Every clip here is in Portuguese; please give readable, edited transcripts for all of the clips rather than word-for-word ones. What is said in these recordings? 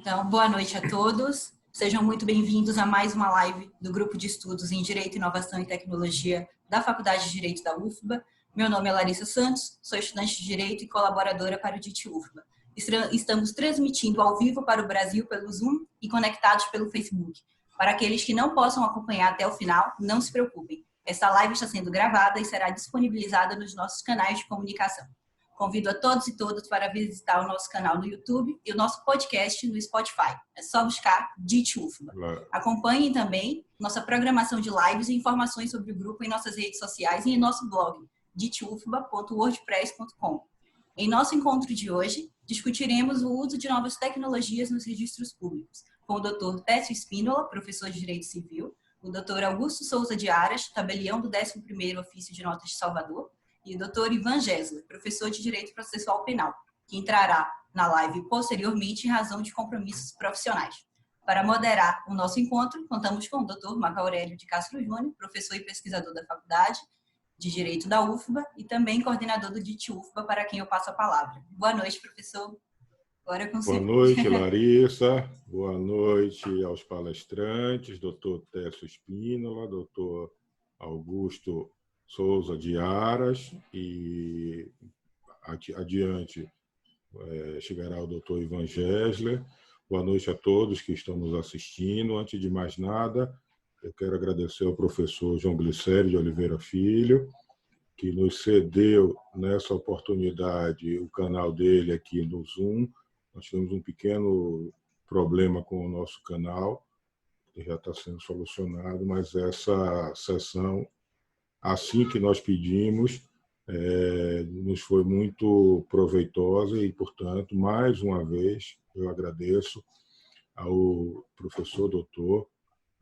Então, boa noite a todos. Sejam muito bem-vindos a mais uma live do Grupo de Estudos em Direito, Inovação e Tecnologia da Faculdade de Direito da UFBA. Meu nome é Larissa Santos, sou estudante de Direito e colaboradora para o DIT UFBA. Estamos transmitindo ao vivo para o Brasil pelo Zoom e conectados pelo Facebook. Para aqueles que não possam acompanhar até o final, não se preocupem. Esta live está sendo gravada e será disponibilizada nos nossos canais de comunicação. Convido a todos e todas para visitar o nosso canal no YouTube e o nosso podcast no Spotify. É só buscar DIT UFBA. Acompanhem também nossa programação de lives e informações sobre o grupo em nossas redes sociais e em nosso blog, ditufba.wordpress.com. Em nosso encontro de hoje, discutiremos o uso de novas tecnologias nos registros públicos, com o Dr. Técio Spínola, professor de Direito Civil, o Dr. Augusto Souza de Aras, tabelião do 11º Ofício de Notas de Salvador, e o Dr. Ivan Gessler, professor de Direito Processual Penal, que entrará na live posteriormente em razão de compromissos profissionais. Para moderar o nosso encontro, contamos com o Dr. Marco Aurélio de Castro Júnior, professor e pesquisador da Faculdade de Direito da UFBA e também coordenador do DIT UFBA, para quem eu passo a palavra. Boa noite, professor. Agora é consigo. Boa noite, Larissa. Boa noite aos palestrantes, Dr. Técio Spínola, Dr. Augusto Souza de Aras, e adiante chegará o Dr. Ivan Gessler. Boa noite a todos que estão nos assistindo. Antes de mais nada, eu quero agradecer ao professor João Glicério de Oliveira Filho, que nos cedeu nessa oportunidade o canal dele aqui no Zoom. Nós tivemos um pequeno problema com o nosso canal, que já está sendo solucionado, mas essa sessão, assim que nós pedimos, nos foi muito proveitosa e, portanto, mais uma vez, eu agradeço ao professor doutor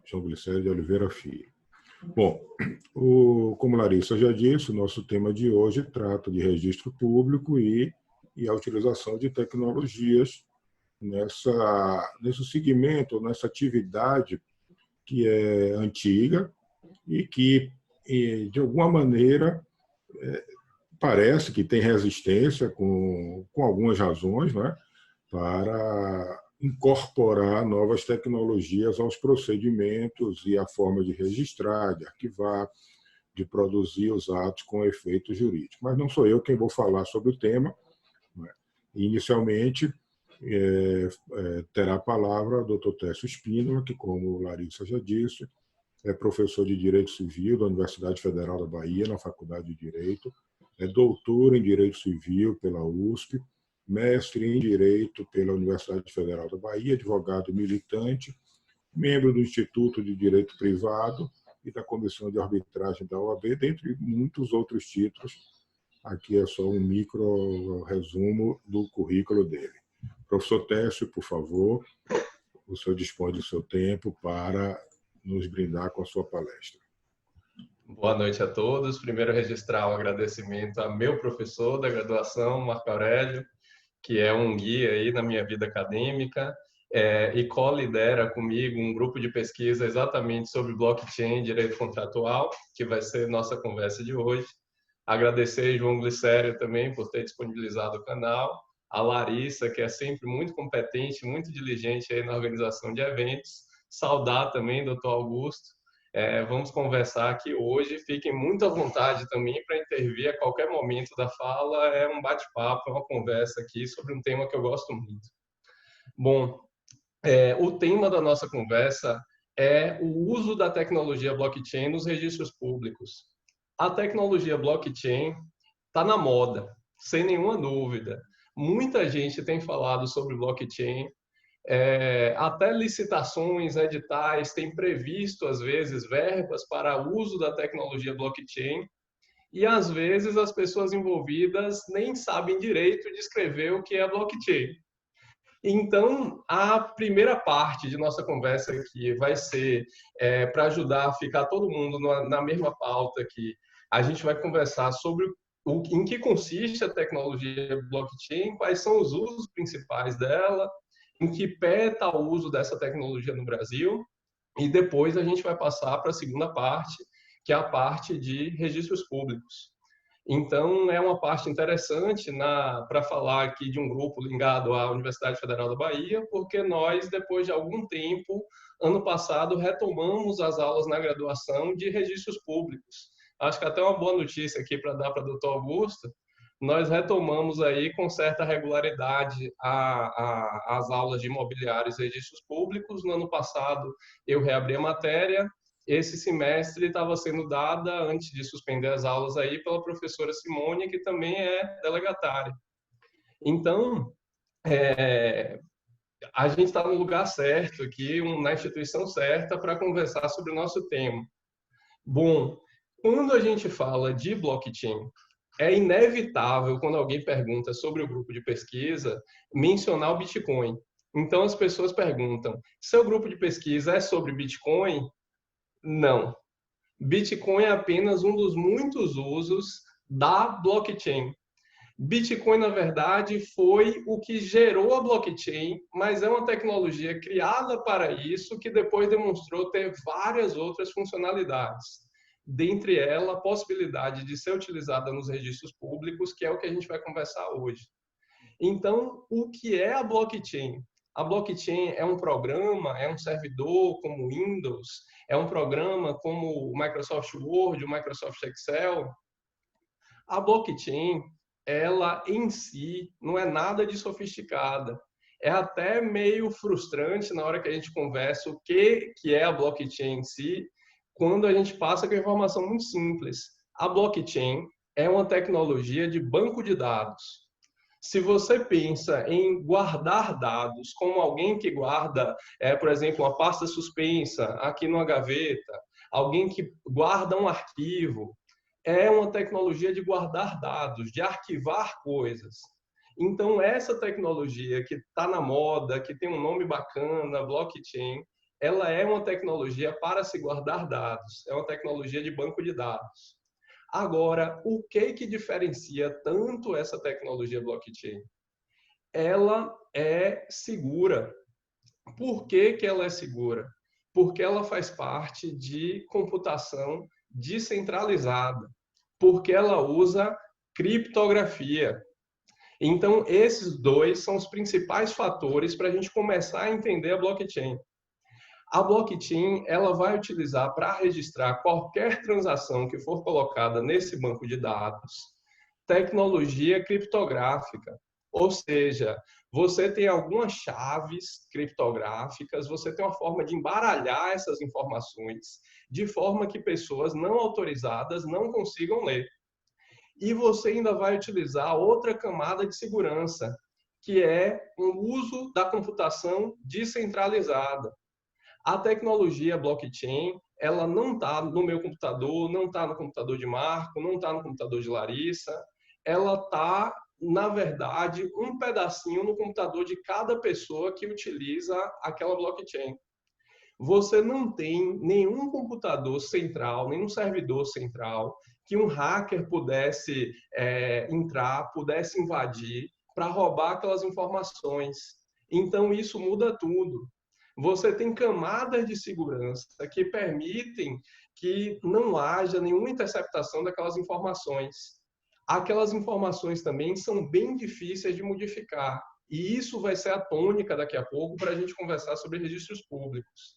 João Glicério de Oliveira Filho. Bom, como Larissa já disse, o nosso tema de hoje trata de registro público e a utilização de tecnologias nesse segmento, nessa atividade que é antiga e que, de alguma maneira, parece que tem resistência, com algumas razões, né, para incorporar novas tecnologias aos procedimentos e à forma de registrar, de arquivar, de produzir os atos com efeito jurídico. Mas não sou eu quem vou falar sobre o tema. Né. Inicialmente, terá a palavra o Dr. Técio Spínola, que, como Larissa já disse, é professor de Direito Civil da Universidade Federal da Bahia, na Faculdade de Direito, é doutor em Direito Civil pela USP, mestre em Direito pela Universidade Federal da Bahia, advogado militante, membro do Instituto de Direito Privado e da Comissão de Arbitragem da OAB, dentre muitos outros títulos. Aqui é só um micro resumo do currículo dele. Professor Técio, por favor, o senhor dispõe do seu tempo para nos brindar com a sua palestra. Boa noite a todos. Primeiro, registrar um agradecimento a meu professor da graduação, Marco Aurélio, que é um guia aí na minha vida acadêmica e co-lidera comigo um grupo de pesquisa exatamente sobre blockchain e direito contratual, que vai ser nossa conversa de hoje. Agradecer a João Glicério também por ter disponibilizado o canal, a Larissa, que é sempre muito competente, muito diligente aí na organização de eventos. Saudar também o Dr. Augusto. Vamos conversar aqui hoje. Fiquem muito à vontade também para intervir a qualquer momento da fala. É um bate-papo, é uma conversa aqui sobre um tema que eu gosto muito. Bom, o tema da nossa conversa é o uso da tecnologia blockchain nos registros públicos. A tecnologia blockchain está na moda, sem nenhuma dúvida. Muita gente tem falado sobre blockchain. Até licitações, editais têm previsto, às vezes, verbas para uso da tecnologia blockchain e, às vezes, as pessoas envolvidas nem sabem direito descrever o que é blockchain. Então, a primeira parte de nossa conversa aqui vai ser para ajudar a ficar todo mundo na mesma pauta aqui. A gente vai conversar sobre em que consiste a tecnologia blockchain, quais são os usos principais dela, em que pé está o uso dessa tecnologia no Brasil, e depois a gente vai passar para a segunda parte, que é a parte de registros públicos. Então, é uma parte interessante para falar aqui de um grupo ligado à Universidade Federal da Bahia, porque nós, depois de algum tempo, ano passado, retomamos as aulas na graduação de registros públicos. Acho que até uma boa notícia aqui para dar para o doutor Augusto. Nós retomamos aí com certa regularidade as aulas de imobiliários e registros públicos. No ano passado, eu reabri a matéria. Esse semestre estava sendo dada, antes de suspender as aulas, aí, pela professora Simone, que também é delegatária. Então, a gente está no lugar certo aqui, na instituição certa, para conversar sobre o nosso tema. Bom, quando a gente fala de blockchain, é inevitável, quando alguém pergunta sobre o grupo de pesquisa, mencionar o Bitcoin. Então, as pessoas perguntam, seu grupo de pesquisa é sobre Bitcoin? Não. Bitcoin é apenas um dos muitos usos da blockchain. Bitcoin, na verdade, foi o que gerou a blockchain, mas é uma tecnologia criada para isso, que depois demonstrou ter várias outras funcionalidades. Dentre elas, a possibilidade de ser utilizada nos registros públicos, que é o que a gente vai conversar hoje. Então, o que é a blockchain? A blockchain é um programa, é um servidor como o Windows, é um programa como o Microsoft Word, o Microsoft Excel. A blockchain, ela em si não é nada de sofisticada. É até meio frustrante na hora que a gente conversa o que é a blockchain em si, quando a gente passa com a informação muito simples. A blockchain é uma tecnologia de banco de dados. Se você pensa em guardar dados como alguém que guarda, por exemplo, uma pasta suspensa aqui numa gaveta, alguém que guarda um arquivo, é uma tecnologia de guardar dados, de arquivar coisas. Então, essa tecnologia que está na moda, que tem um nome bacana, blockchain, ela é uma tecnologia para se guardar dados, é uma tecnologia de banco de dados. Agora, o que diferencia tanto essa tecnologia blockchain? Ela é segura. Por que ela é segura? Porque ela faz parte de computação descentralizada. Porque ela usa criptografia. Então, esses dois são os principais fatores para a gente começar a entender a blockchain. A blockchain, ela vai utilizar para registrar qualquer transação que for colocada nesse banco de dados, tecnologia criptográfica. Ou seja, você tem algumas chaves criptográficas, você tem uma forma de embaralhar essas informações, de forma que pessoas não autorizadas não consigam ler. E você ainda vai utilizar outra camada de segurança, que é o uso da computação descentralizada. A tecnologia blockchain, ela não está no meu computador, não está no computador de Marco, não está no computador de Larissa. Ela está, na verdade, um pedacinho no computador de cada pessoa que utiliza aquela blockchain. Você não tem nenhum computador central, nenhum servidor central que um hacker pudesse entrar, pudesse invadir para roubar aquelas informações. Então, isso muda tudo. Você tem camadas de segurança que permitem que não haja nenhuma interceptação daquelas informações. Aquelas informações também são bem difíceis de modificar. E isso vai ser a tônica daqui a pouco para a gente conversar sobre registros públicos.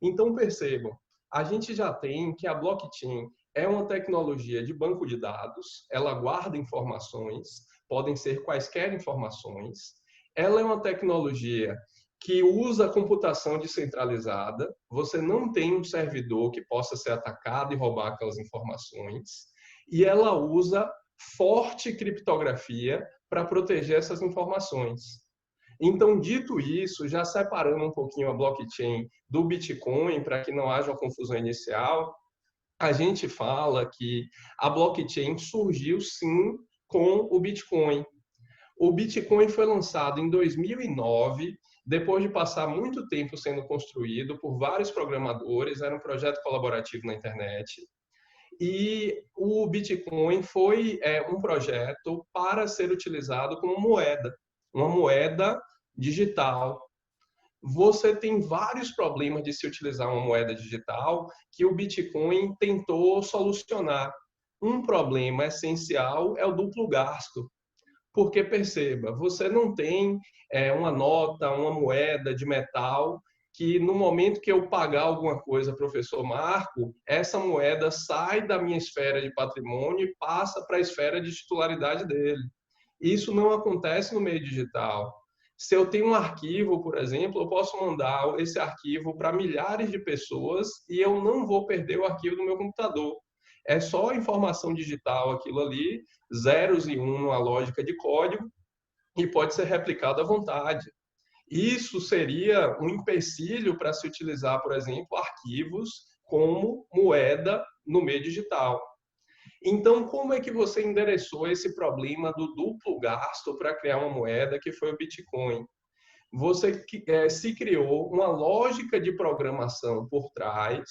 Então, percebam, a gente já tem que a blockchain é uma tecnologia de banco de dados, ela guarda informações, podem ser quaisquer informações. Ela é uma tecnologia que usa a computação descentralizada, você não tem um servidor que possa ser atacado e roubar aquelas informações, e ela usa forte criptografia para proteger essas informações. Então, dito isso, já separando um pouquinho a blockchain do Bitcoin, para que não haja uma confusão inicial, a gente fala que a blockchain surgiu, sim, com o Bitcoin. O Bitcoin foi lançado em 2009, depois de passar muito tempo sendo construído por vários programadores, era um projeto colaborativo na internet. E o Bitcoin foi um projeto para ser utilizado como moeda, uma moeda digital. Você tem vários problemas de se utilizar uma moeda digital que o Bitcoin tentou solucionar. um problema essencial é o duplo gasto. Porque, perceba, você não tem uma nota, uma moeda de metal que, no momento que eu pagar alguma coisa, professor Marco, essa moeda sai da minha esfera de patrimônio e passa para a esfera de titularidade dele. Isso não acontece no meio digital. Se eu tenho um arquivo, por exemplo, eu posso mandar esse arquivo para milhares de pessoas e eu não vou perder o arquivo do meu computador. É só informação digital aquilo ali, zeros e um numa lógica de código, e pode ser replicado à vontade. Isso seria um empecilho para se utilizar, por exemplo, arquivos como moeda no meio digital. Então, como é que você endereçou esse problema do duplo gasto para criar uma moeda que foi o Bitcoin? Você se criou uma lógica de programação por trás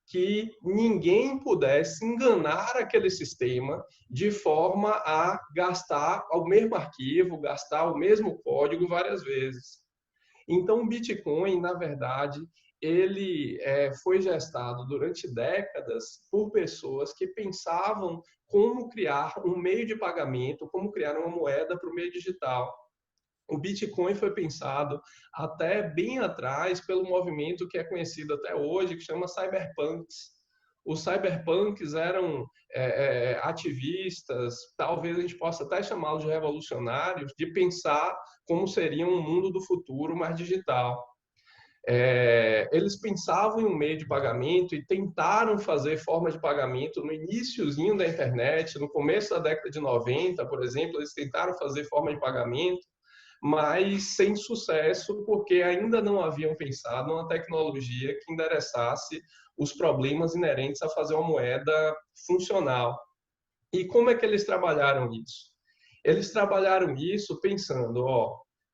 que ninguém pudesse enganar aquele sistema de forma a gastar o mesmo arquivo, gastar o mesmo código várias vezes. Então, o Bitcoin, na verdade, ele foi gestado durante décadas por pessoas que pensavam como criar um meio de pagamento, como criar uma moeda para o meio digital. O Bitcoin foi pensado até bem atrás pelo movimento que é conhecido até hoje, que chama Cyberpunks. Os Cyberpunks eram ativistas, talvez a gente possa até chamá-los de revolucionários, de pensar como seria um mundo do futuro mais digital. Eles pensavam em um meio de pagamento e tentaram fazer forma de pagamento no iniciozinho da internet, no começo da década de 90, por exemplo, eles tentaram fazer forma de pagamento, mas sem sucesso, porque ainda não haviam pensado numa tecnologia que endereçasse os problemas inerentes a fazer uma moeda funcional. E como é que eles trabalharam isso? Eles trabalharam isso pensando,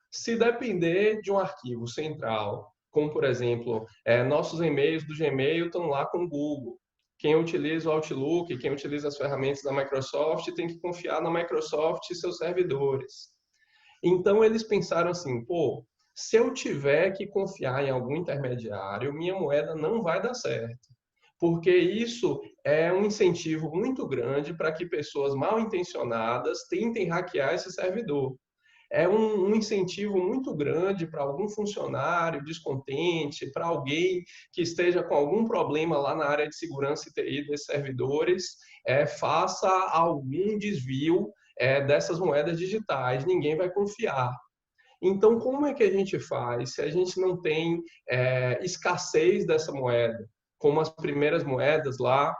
se depender de um arquivo central, como, por exemplo, nossos e-mails do Gmail estão lá com o Google. Quem utiliza o Outlook, quem utiliza as ferramentas da Microsoft, tem que confiar na Microsoft e seus servidores. Então, eles pensaram assim, se eu tiver que confiar em algum intermediário, minha moeda não vai dar certo. Porque isso é um incentivo muito grande para que pessoas mal intencionadas tentem hackear esse servidor. É um incentivo muito grande para algum funcionário descontente, para alguém que esteja com algum problema lá na área de segurança e TI desses servidores, faça algum desvio dessas moedas digitais. Ninguém vai confiar. Então, como é que a gente faz se a gente não tem escassez dessa moeda? Como as primeiras moedas lá,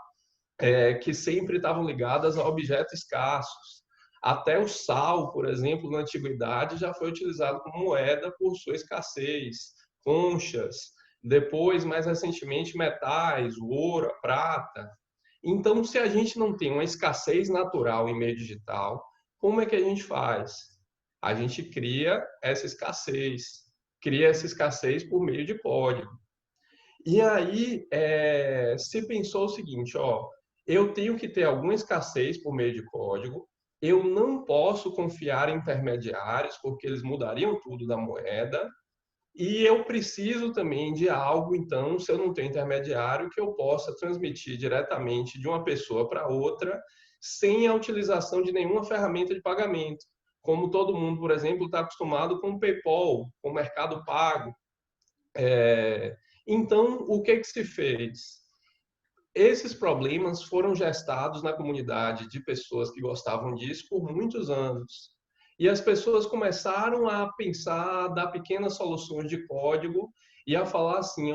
que sempre estavam ligadas a objetos escassos. Até o sal, por exemplo, na antiguidade, já foi utilizado como moeda por sua escassez. Conchas, depois, mais recentemente, metais, o ouro, a prata. Então, se a gente não tem uma escassez natural em meio digital, como é que a gente faz? A gente cria essa escassez por meio de código. E aí se pensou o seguinte, eu tenho que ter alguma escassez por meio de código, eu não posso confiar em intermediários, porque eles mudariam tudo da moeda, e eu preciso também de algo, então, se eu não tenho intermediário, que eu possa transmitir diretamente de uma pessoa para outra, sem a utilização de nenhuma ferramenta de pagamento. Como todo mundo, por exemplo, está acostumado com o PayPal, com o Mercado Pago. Então, o que se fez? Esses problemas foram gestados na comunidade de pessoas que gostavam disso por muitos anos. E as pessoas começaram a pensar, a dar pequenas soluções de código e a falar assim,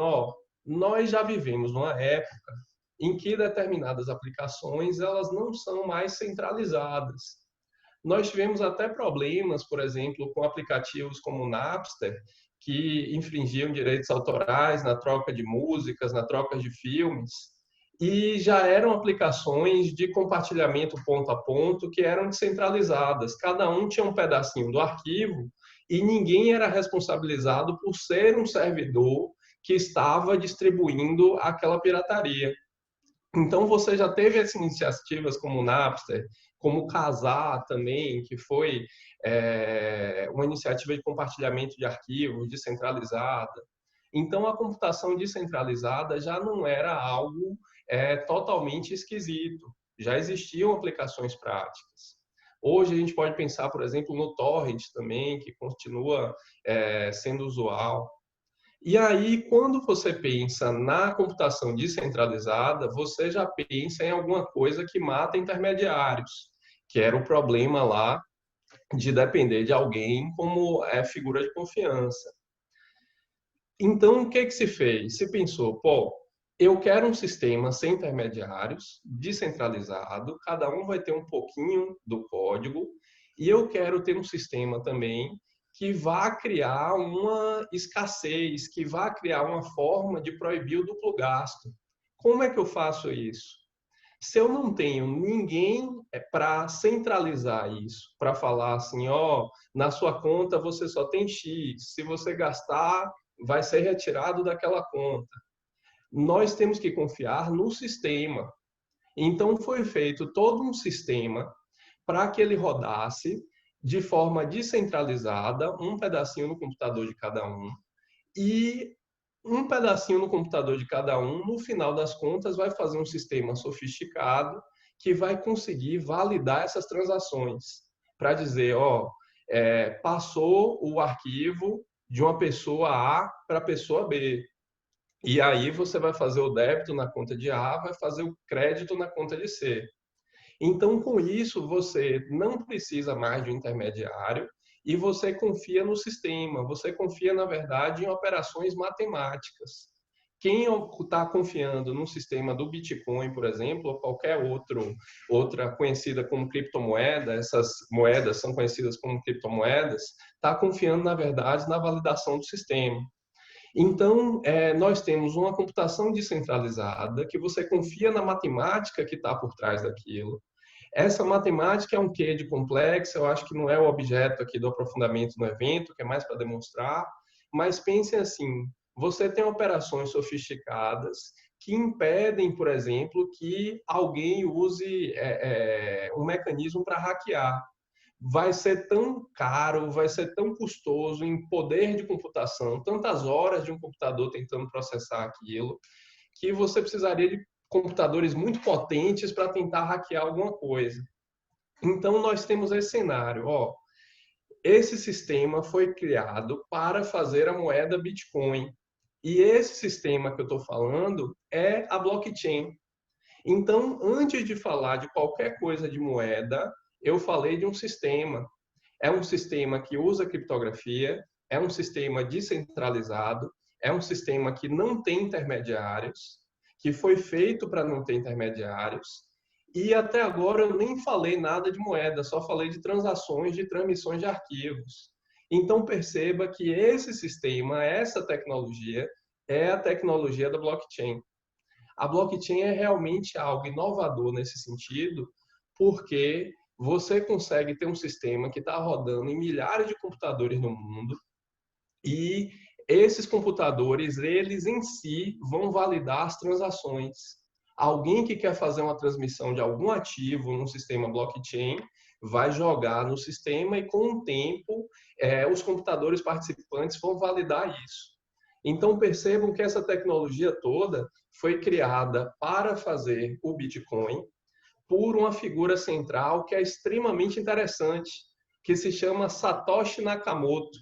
nós já vivemos numa época em que determinadas aplicações elas não são mais centralizadas. Nós tivemos até problemas, por exemplo, com aplicativos como o Napster, que infringiam direitos autorais na troca de músicas, na troca de filmes, e já eram aplicações de compartilhamento ponto a ponto que eram descentralizadas. Cada um tinha um pedacinho do arquivo e ninguém era responsabilizado por ser um servidor que estava distribuindo aquela pirataria. Então, você já teve essas iniciativas como o Napster, como o Kazaa também, que foi uma iniciativa de compartilhamento de arquivos descentralizada. Então, a computação descentralizada já não era algo totalmente esquisito. já existiam aplicações práticas. Hoje a gente pode pensar, por exemplo, no torrent também, que continua sendo usual. E aí, quando você pensa na computação descentralizada, você já pensa em alguma coisa que mata intermediários, que era o problema lá de depender de alguém como figura de confiança. Então, o que se fez? Se pensou, eu quero um sistema sem intermediários, descentralizado, cada um vai ter um pouquinho do código, e eu quero ter um sistema também que vá criar uma escassez, que vá criar uma forma de proibir o duplo gasto. Como é que eu faço isso? Se eu não tenho ninguém para centralizar isso, para falar assim, na sua conta você só tem X, se você gastar, vai ser retirado daquela conta. Nós temos que confiar no sistema. Então, foi feito todo um sistema para que ele rodasse de forma descentralizada, um pedacinho no computador de cada um, e um pedacinho no computador de cada um, no final das contas, vai fazer um sistema sofisticado que vai conseguir validar essas transações, para dizer, passou o arquivo de uma pessoa A para a pessoa B. E aí você vai fazer o débito na conta de A, vai fazer o crédito na conta de C. Então, com isso, você não precisa mais de um intermediário e você confia no sistema. Você confia, na verdade, em operações matemáticas. Quem está confiando no sistema do Bitcoin, por exemplo, ou qualquer outra conhecida como criptomoeda, essas moedas são conhecidas como criptomoedas, está confiando, na verdade, na validação do sistema. Então, nós temos uma computação descentralizada que você confia na matemática que está por trás daquilo. Essa matemática é um quê de complexo, eu acho que não é o objeto aqui do aprofundamento no evento, que é mais para demonstrar, mas pense assim, você tem operações sofisticadas que impedem, por exemplo, que alguém use um mecanismo para hackear. Vai ser tão caro, vai ser tão custoso em poder de computação, tantas horas de um computador tentando processar aquilo, que você precisaria de computadores muito potentes para tentar hackear alguma coisa. Então, nós temos esse cenário. Esse sistema foi criado para fazer a moeda Bitcoin. E esse sistema que eu estou falando é a blockchain. Então, antes de falar de qualquer coisa de moeda, eu falei de um sistema. É um sistema que usa criptografia, é um sistema descentralizado, é um sistema que não tem intermediários, que foi feito para não ter intermediários. E até agora eu nem falei nada de moeda, só falei de transações, de transmissões de arquivos. Então perceba que esse sistema, essa tecnologia, é a tecnologia da blockchain. A blockchain é realmente algo inovador nesse sentido, porque você consegue ter um sistema que está rodando em milhares de computadores no mundo e esses computadores, eles em si, vão validar as transações. Alguém que quer fazer uma transmissão de algum ativo num sistema blockchain vai jogar no sistema e, com o tempo, os computadores participantes vão validar isso. Então, percebam que essa tecnologia toda foi criada para fazer o Bitcoin por uma figura central que é extremamente interessante, que se chama Satoshi Nakamoto.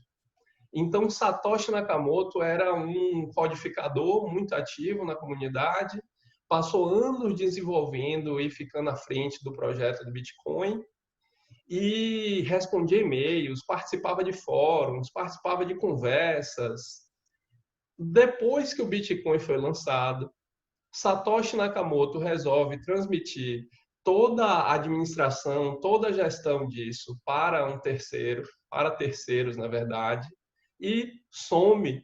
Então, Satoshi Nakamoto era um codificador muito ativo na comunidade, passou anos desenvolvendo e ficando à frente do projeto do Bitcoin e respondia e-mails, participava de fóruns, participava de conversas. Depois que o Bitcoin foi lançado, Satoshi Nakamoto resolve transmitir toda a administração, toda a gestão disso para um terceiro, para terceiros, na verdade, e some.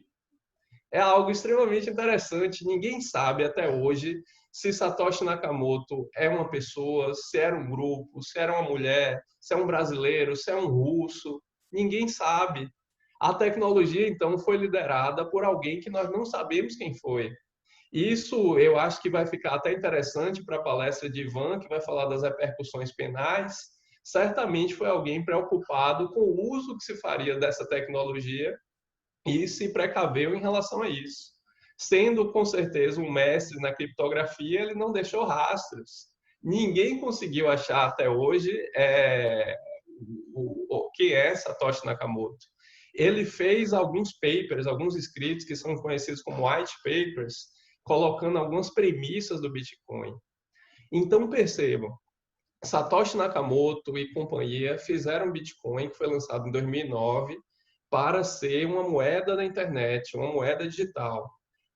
É algo extremamente interessante. Ninguém sabe até hoje se Satoshi Nakamoto é uma pessoa, se era um grupo, se era uma mulher, se é um brasileiro, se é um russo. Ninguém sabe. A tecnologia, então, foi liderada por alguém que nós não sabemos quem foi. Isso eu acho que vai ficar até interessante para a palestra de Ivan, que vai falar das repercussões penais. Certamente foi alguém preocupado com o uso que se faria dessa tecnologia e se precaveu em relação a isso. Sendo, com certeza, um mestre na criptografia, ele não deixou rastros. Ninguém conseguiu achar até hoje quem é Satoshi Nakamoto. Ele fez alguns papers, alguns escritos que são conhecidos como white papers, colocando algumas premissas do Bitcoin. Então, percebam, Satoshi Nakamoto e companhia fizeram Bitcoin, que foi lançado em 2009, para ser uma moeda da internet, uma moeda digital.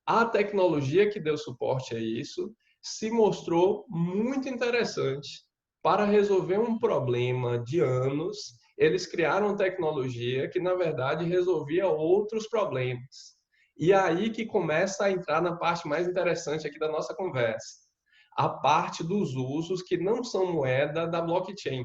A tecnologia que deu suporte a isso se mostrou muito interessante. Para resolver um problema de anos, eles criaram uma tecnologia que, na verdade, resolvia outros problemas. E aí que começa a entrar na parte mais interessante aqui da nossa conversa, a parte dos usos que não são moeda da blockchain.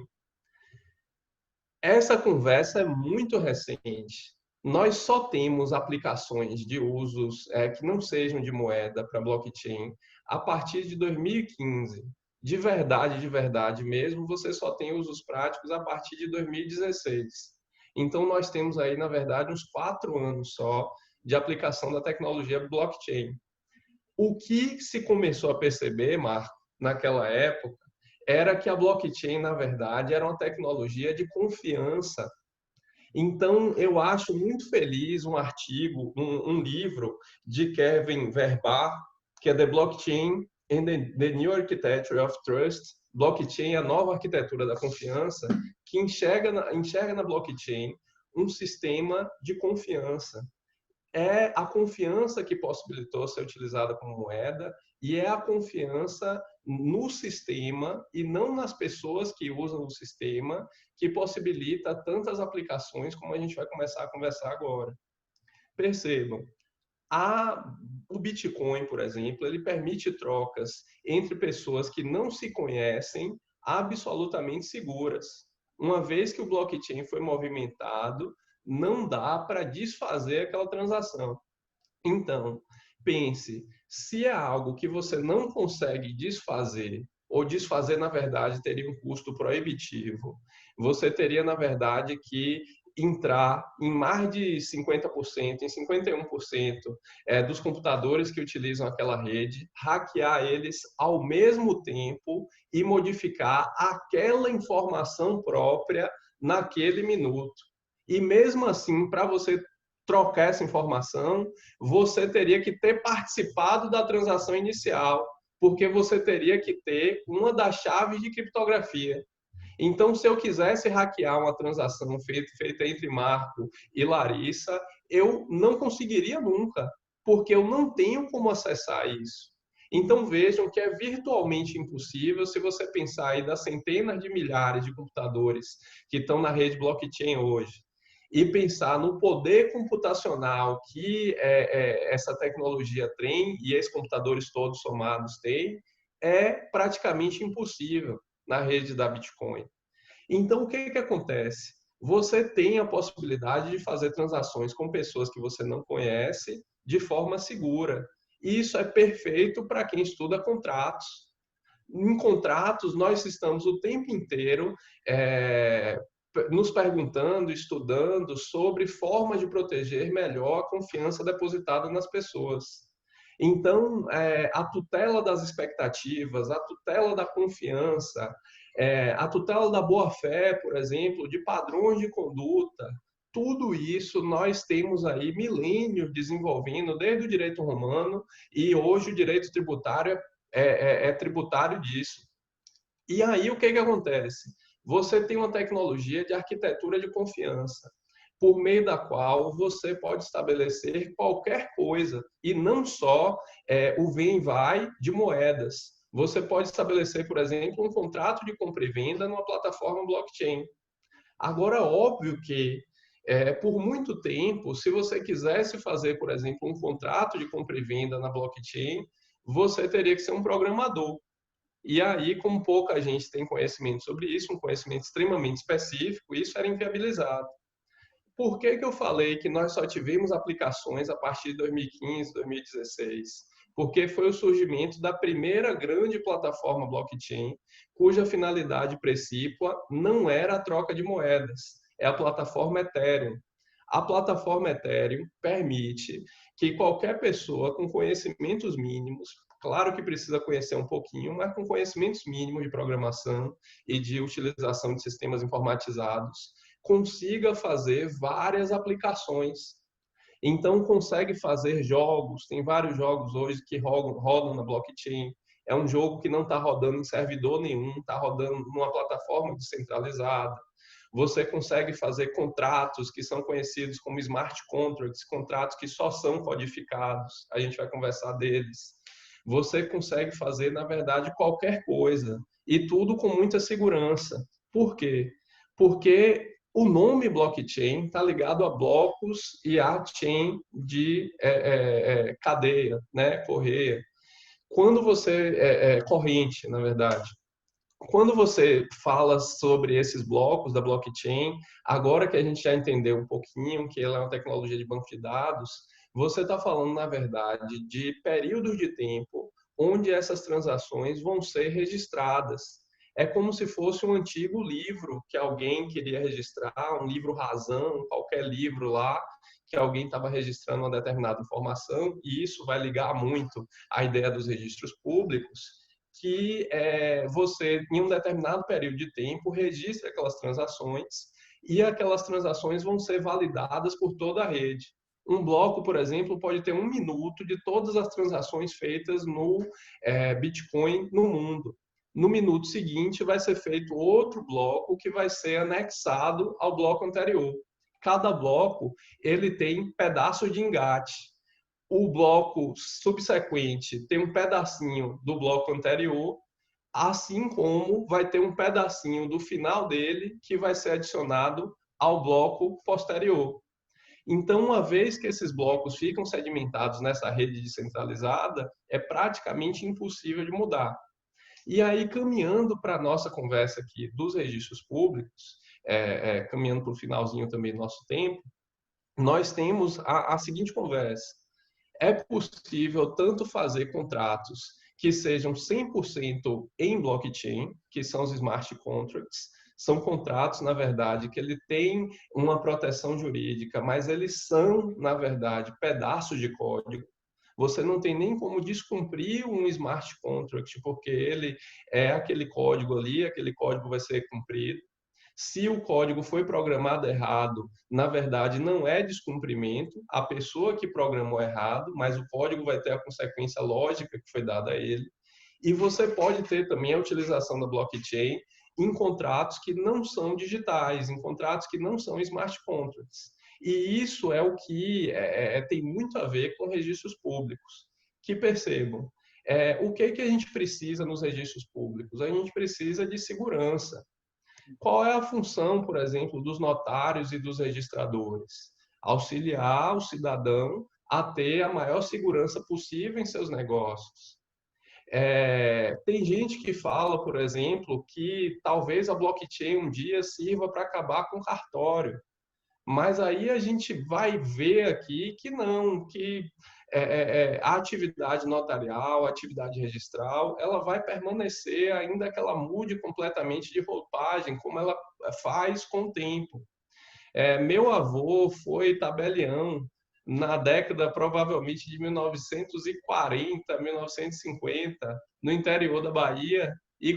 Essa conversa é muito recente. Nós só temos aplicações de usos que não sejam de moeda para blockchain a partir de 2015. De verdade mesmo, você só tem usos práticos a partir de 2016. Então, nós temos aí, na verdade, uns 4 anos só de aplicação da tecnologia blockchain. O que se começou a perceber, Marco, naquela época, era que a blockchain, na verdade, era uma tecnologia de confiança. Então, eu acho muito feliz um artigo, um livro de Kevin Verbaar, que é The Blockchain and the New Architecture of Trust, Blockchain, a nova arquitetura da confiança, que enxerga na blockchain um sistema de confiança. É a confiança que possibilitou ser utilizada como moeda e é a confiança no sistema e não nas pessoas que usam o sistema que possibilita tantas aplicações como a gente vai começar a conversar agora. Percebam, o Bitcoin, por exemplo, ele permite trocas entre pessoas que não se conhecem absolutamente seguras. Uma vez que o blockchain foi movimentado, não dá para desfazer aquela transação. Então, pense, se é algo que você não consegue desfazer, ou desfazer, na verdade, teria um custo proibitivo, você teria, na verdade, que entrar em mais de 50%, em 51% dos computadores que utilizam aquela rede, hackear eles ao mesmo tempo e modificar aquela informação própria naquele minuto. E mesmo assim, para você trocar essa informação, você teria que ter participado da transação inicial, porque você teria que ter uma das chaves de criptografia. Então, se eu quisesse hackear uma transação feita entre Marco e Larissa, eu não conseguiria nunca, porque eu não tenho como acessar isso. Então, vejam que é virtualmente impossível se você pensar aí das centenas de milhares de computadores que estão na rede blockchain hoje e pensar no poder computacional que essa tecnologia tem e esses computadores todos somados têm, é praticamente impossível na rede da Bitcoin. Então, o que acontece? Você tem a possibilidade de fazer transações com pessoas que você não conhece de forma segura. E isso é perfeito para quem estuda contratos. Em contratos, nós estamos o tempo inteiro nos perguntando, estudando sobre formas de proteger melhor a confiança depositada nas pessoas. Então, a tutela das expectativas, a tutela da confiança, a tutela da boa-fé, por exemplo, de padrões de conduta, tudo isso nós temos aí milênios desenvolvendo desde o direito romano e hoje o direito tributário é tributário disso. E aí o que acontece? Você tem uma tecnologia de arquitetura de confiança, por meio da qual você pode estabelecer qualquer coisa, e não só o vem e vai de moedas. Você pode estabelecer, por exemplo, um contrato de compra e venda numa plataforma blockchain. Agora, óbvio que, por muito tempo, se você quisesse fazer, por exemplo, um contrato de compra e venda na blockchain, você teria que ser um programador. E aí, como pouca gente tem conhecimento sobre isso, um conhecimento extremamente específico, isso era inviabilizado. Por que eu falei que nós só tivemos aplicações a partir de 2015, 2016? Porque foi o surgimento da primeira grande plataforma blockchain, cuja finalidade precípua não era a troca de moedas, é a plataforma Ethereum. A plataforma Ethereum permite que qualquer pessoa com conhecimentos mínimos Claro que precisa conhecer um pouquinho, mas com conhecimentos mínimos de programação e de utilização de sistemas informatizados, consiga fazer várias aplicações. Então, consegue fazer jogos, tem vários jogos hoje que rodam na blockchain. É um jogo que não está rodando em servidor nenhum, está rodando numa plataforma descentralizada. Você consegue fazer contratos que são conhecidos como smart contracts, contratos que só são codificados. A gente vai conversar deles. Você consegue fazer, na verdade, qualquer coisa. E tudo com muita segurança. Por quê? Porque o nome blockchain está ligado a blocos e a chain de cadeia, né? Correia. Quando você corrente, na verdade. Quando você fala sobre esses blocos da blockchain, agora que a gente já entendeu um pouquinho que ela é uma tecnologia de banco de dados, você está falando, na verdade, de períodos de tempo onde essas transações vão ser registradas. É como se fosse um antigo livro que alguém queria registrar, um livro razão, qualquer livro lá, que alguém estava registrando uma determinada informação, e isso vai ligar muito à ideia dos registros públicos, que você, em um determinado período de tempo, registra aquelas transações e aquelas transações vão ser validadas por toda a rede. Um bloco, por exemplo, pode ter 1 minuto de todas as transações feitas no Bitcoin no mundo. No minuto seguinte, vai ser feito outro bloco que vai ser anexado ao bloco anterior. Cada bloco ele tem pedaços de engate. O bloco subsequente tem um pedacinho do bloco anterior, assim como vai ter um pedacinho do final dele que vai ser adicionado ao bloco posterior. Então, uma vez que esses blocos ficam sedimentados nessa rede descentralizada, é praticamente impossível de mudar. E aí, caminhando para a nossa conversa aqui dos registros públicos, caminhando para o finalzinho também do nosso tempo, nós temos a seguinte conversa. É possível tanto fazer contratos que sejam 100% em blockchain, que são os smart contracts. São contratos, na verdade, que ele tem uma proteção jurídica, mas eles são, na verdade, pedaços de código. Você não tem nem como descumprir um smart contract, porque ele é aquele código ali, aquele código vai ser cumprido. Se o código foi programado errado, na verdade não é descumprimento, a pessoa que programou errado, mas o código vai ter a consequência lógica que foi dada a ele. E você pode ter também a utilização da blockchain em contratos que não são digitais, em contratos que não são smart contracts. E isso é o que tem muito a ver com registros públicos. Que percebam, o que a gente precisa nos registros públicos? A gente precisa de segurança. Qual é a função, por exemplo, dos notários e dos registradores? Auxiliar o cidadão a ter a maior segurança possível em seus negócios. Tem gente que fala, por exemplo, que talvez a blockchain um dia sirva para acabar com o cartório. Mas aí a gente vai ver aqui que não, que a atividade notarial, a atividade registral, ela vai permanecer ainda que ela mude completamente de roupagem, como ela faz com o tempo. Meu avô foi tabelião na década provavelmente de 1940, 1950, no interior da Bahia, e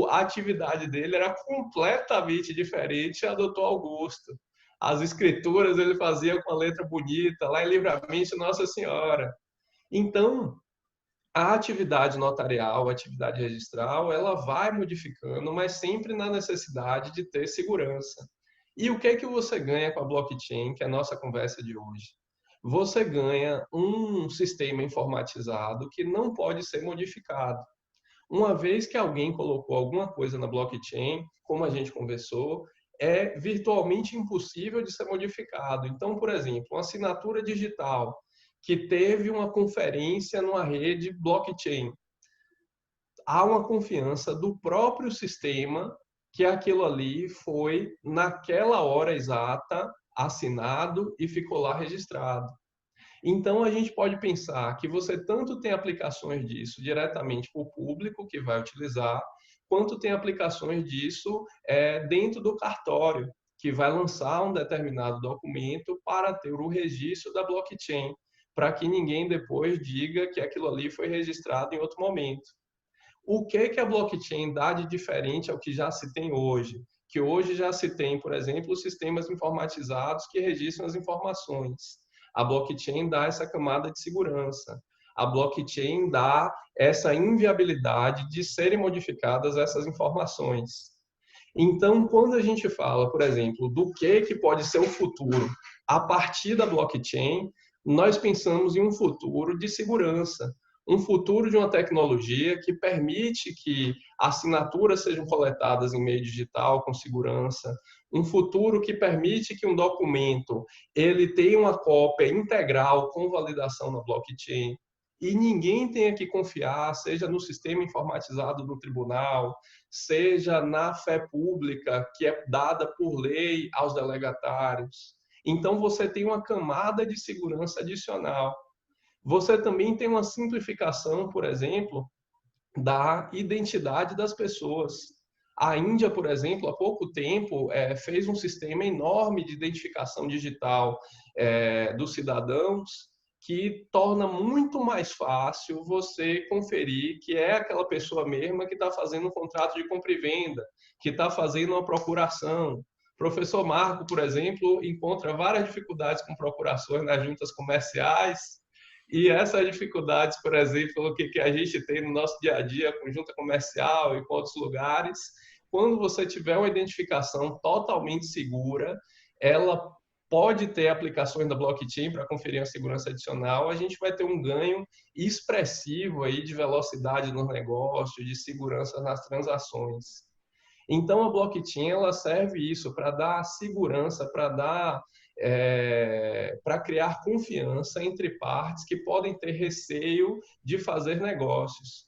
a atividade dele era completamente diferente da do Dr. Augusto. As escrituras ele fazia com a letra bonita, lá em Livramento, Nossa Senhora. Então, a atividade notarial, a atividade registral, ela vai modificando, mas sempre na necessidade de ter segurança. E o que é que você ganha com a blockchain, que é a nossa conversa de hoje? Você ganha um sistema informatizado que não pode ser modificado. Uma vez que alguém colocou alguma coisa na blockchain, como a gente conversou, é virtualmente impossível de ser modificado. Então, por exemplo, uma assinatura digital que teve uma conferência numa rede blockchain, há uma confiança do próprio sistema que aquilo ali foi, naquela hora exata, assinado e ficou lá registrado. Então, a gente pode pensar que você tanto tem aplicações disso diretamente para o público que vai utilizar, quanto tem aplicações disso dentro do cartório, que vai lançar um determinado documento para ter o registro da blockchain. para que ninguém depois diga que aquilo ali foi registrado em outro momento. O que a blockchain dá de diferente ao que já se tem hoje? Que hoje já se tem, por exemplo, sistemas informatizados que registram as informações. A blockchain dá essa camada de segurança. A blockchain dá essa inviabilidade de serem modificadas essas informações. Então, quando a gente fala, por exemplo, do que pode ser o futuro a partir da blockchain, nós pensamos em um futuro de segurança, um futuro de uma tecnologia que permite que assinaturas sejam coletadas em meio digital com segurança, um futuro que permite que um documento ele tenha uma cópia integral com validação na blockchain e ninguém tenha que confiar, seja no sistema informatizado do tribunal, seja na fé pública que é dada por lei aos delegatários. Então, você tem uma camada de segurança adicional. Você também tem uma simplificação, por exemplo, da identidade das pessoas. A Índia, por exemplo, há pouco tempo, fez um sistema enorme de identificação digital dos cidadãos, que torna muito mais fácil você conferir que é aquela pessoa mesma que está fazendo um contrato de compra e venda, que está fazendo uma procuração. O professor Marco, por exemplo, encontra várias dificuldades com procurações nas juntas comerciais, e essas dificuldades, por exemplo, que a gente tem no nosso dia a dia com junta comercial e com outros lugares, quando você tiver uma identificação totalmente segura, ela pode ter aplicações da blockchain para conferir uma segurança adicional, a gente vai ter um ganho expressivo aí de velocidade no negócio, de segurança nas transações. Então, a blockchain ela serve isso para dar segurança, para criar confiança entre partes que podem ter receio de fazer negócios.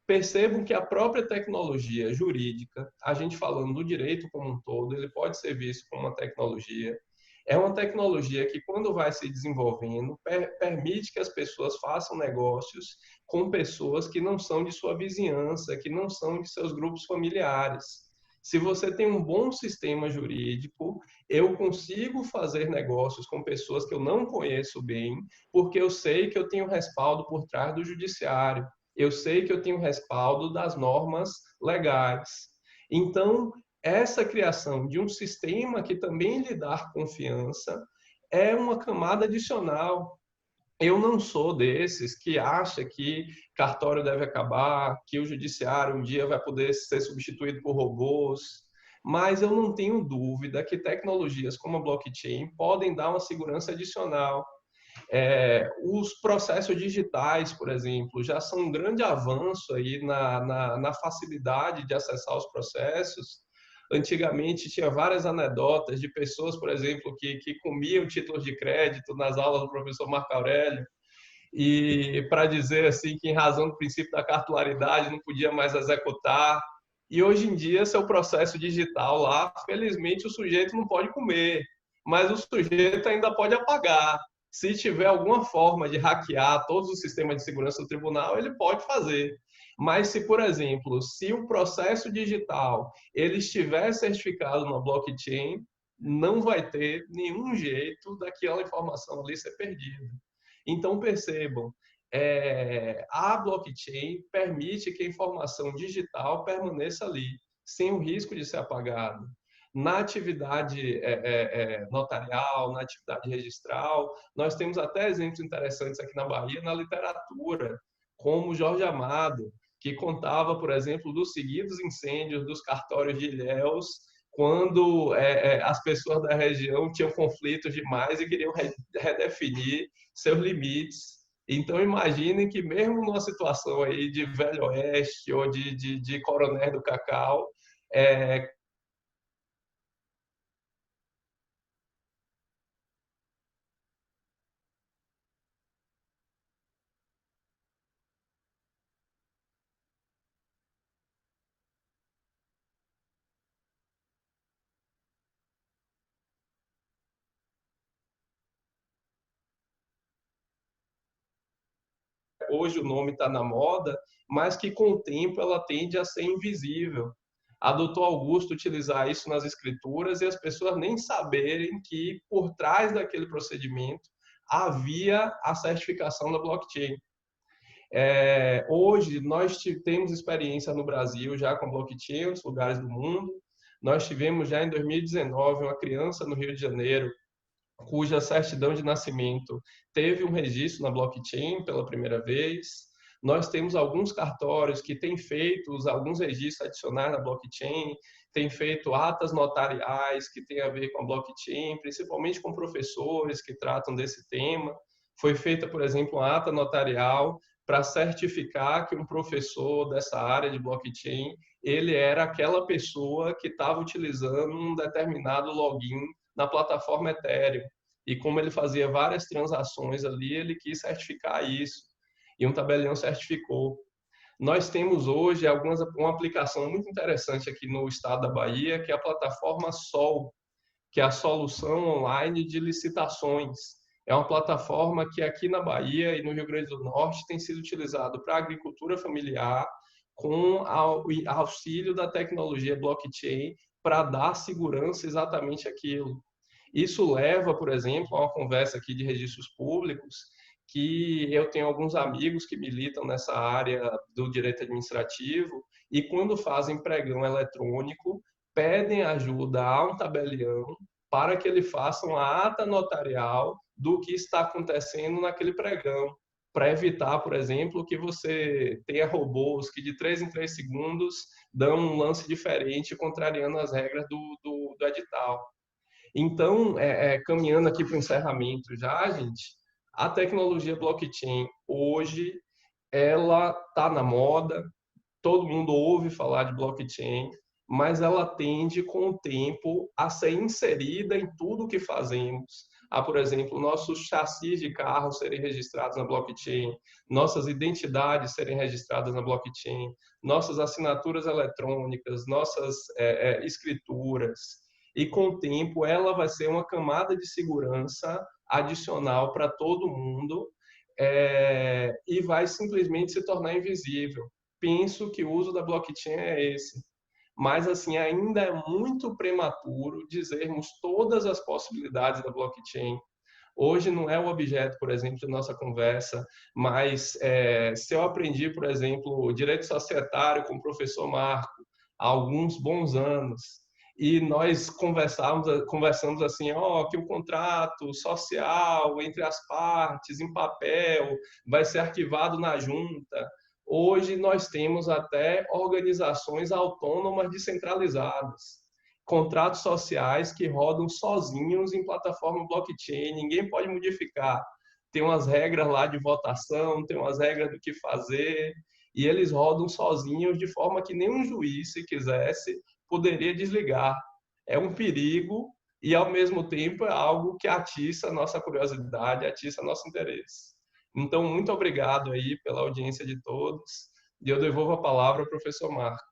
Percebam que a própria tecnologia jurídica, a gente falando do direito como um todo, ele pode ser visto como uma tecnologia. É uma tecnologia que, quando vai se desenvolvendo, permite que as pessoas façam negócios com pessoas que não são de sua vizinhança, que não são de seus grupos familiares. Se você tem um bom sistema jurídico, eu consigo fazer negócios com pessoas que eu não conheço bem, porque eu sei que eu tenho respaldo por trás do judiciário, eu sei que eu tenho respaldo das normas legais. Então, essa criação de um sistema que também lhe dá confiança é uma camada adicional. Eu não sou desses que acha que cartório deve acabar, que o judiciário um dia vai poder ser substituído por robôs, mas eu não tenho dúvida que tecnologias como a blockchain podem dar uma segurança adicional. Os processos digitais, por exemplo, já são um grande avanço aí na facilidade de acessar os processos. Antigamente tinha várias anedotas de pessoas, por exemplo, que comiam títulos de crédito nas aulas do professor Marco Aurélio, e para dizer assim que em razão do princípio da cartularidade não podia mais executar. E hoje em dia, seu processo digital lá, felizmente o sujeito não pode comer, mas o sujeito ainda pode apagar. Se tiver alguma forma de hackear todos os sistemas de segurança do tribunal, ele pode fazer. Mas se, por exemplo, se o processo digital ele estiver certificado na blockchain, não vai ter nenhum jeito daquela informação ali ser perdida. Então, percebam, a blockchain permite que a informação digital permaneça ali, sem o risco de ser apagada. Na atividade notarial, na atividade registral, nós temos até exemplos interessantes aqui na Bahia, na literatura, como Jorge Amado, que contava, por exemplo, dos seguidos incêndios dos cartórios de Ilhéus, quando as pessoas da região tinham conflitos demais e queriam redefinir seus limites. Então, imaginem que mesmo numa situação aí de Velho Oeste ou de Coronel do Cacau, hoje o nome está na moda, mas que com o tempo ela tende a ser invisível. A doutor Augusto utilizar isso nas escrituras e as pessoas nem saberem que por trás daquele procedimento havia a certificação da blockchain. Hoje, nós temos experiência no Brasil já com blockchain em outros lugares do mundo. Nós tivemos já em 2019 uma criança no Rio de Janeiro cuja certidão de nascimento teve um registro na blockchain pela primeira vez. Nós temos alguns cartórios que têm feito alguns registros adicionais na blockchain, têm feito atas notariais que têm a ver com a blockchain, principalmente com professores que tratam desse tema. Foi feita, por exemplo, uma ata notarial para certificar que um professor dessa área de blockchain, ele era aquela pessoa que estava utilizando um determinado login na plataforma Ethereum. E como ele fazia várias transações ali, ele quis certificar isso. E um tabelião certificou. Nós temos hoje uma aplicação muito interessante aqui no estado da Bahia, que é a plataforma Sol, que é a solução online de licitações. É uma plataforma que aqui na Bahia e no Rio Grande do Norte tem sido utilizado para a agricultura familiar, com auxílio da tecnologia blockchain para dar segurança exatamente àquilo. Isso leva, por exemplo, a uma conversa aqui de registros públicos, que eu tenho alguns amigos que militam nessa área do direito administrativo e quando fazem pregão eletrônico, pedem ajuda a um tabelião para que ele faça uma ata notarial do que está acontecendo naquele pregão, para evitar, por exemplo, que você tenha robôs que de 3 em 3 segundos dão um lance diferente, contrariando as regras do edital. Então, caminhando aqui para o encerramento já, gente, a tecnologia blockchain hoje, ela está na moda, todo mundo ouve falar de blockchain, mas ela tende com o tempo a ser inserida em tudo que fazemos. Por exemplo, nossos chassis de carro serem registrados na blockchain, nossas identidades serem registradas na blockchain, nossas assinaturas eletrônicas, nossas escrituras. E com o tempo ela vai ser uma camada de segurança adicional para todo mundo e vai simplesmente se tornar invisível. Penso que o uso da blockchain é esse. Mas assim, ainda é muito prematuro dizermos todas as possibilidades da blockchain. Hoje não é o objeto, por exemplo, da nossa conversa, mas se eu aprendi, por exemplo, direito societário com o professor Marco há alguns bons anos, e nós conversamos assim, que o contrato social entre as partes, em papel, vai ser arquivado na junta. Hoje nós temos até organizações autônomas descentralizadas, contratos sociais que rodam sozinhos em plataforma blockchain, ninguém pode modificar. Tem umas regras lá de votação, tem umas regras do que fazer, e eles rodam sozinhos de forma que nenhum juiz, se quisesse, poderia desligar. É um perigo e, ao mesmo tempo, é algo que atiça a nossa curiosidade, atiça nosso interesse. Então, muito obrigado aí pela audiência de todos e eu devolvo a palavra ao professor Marco.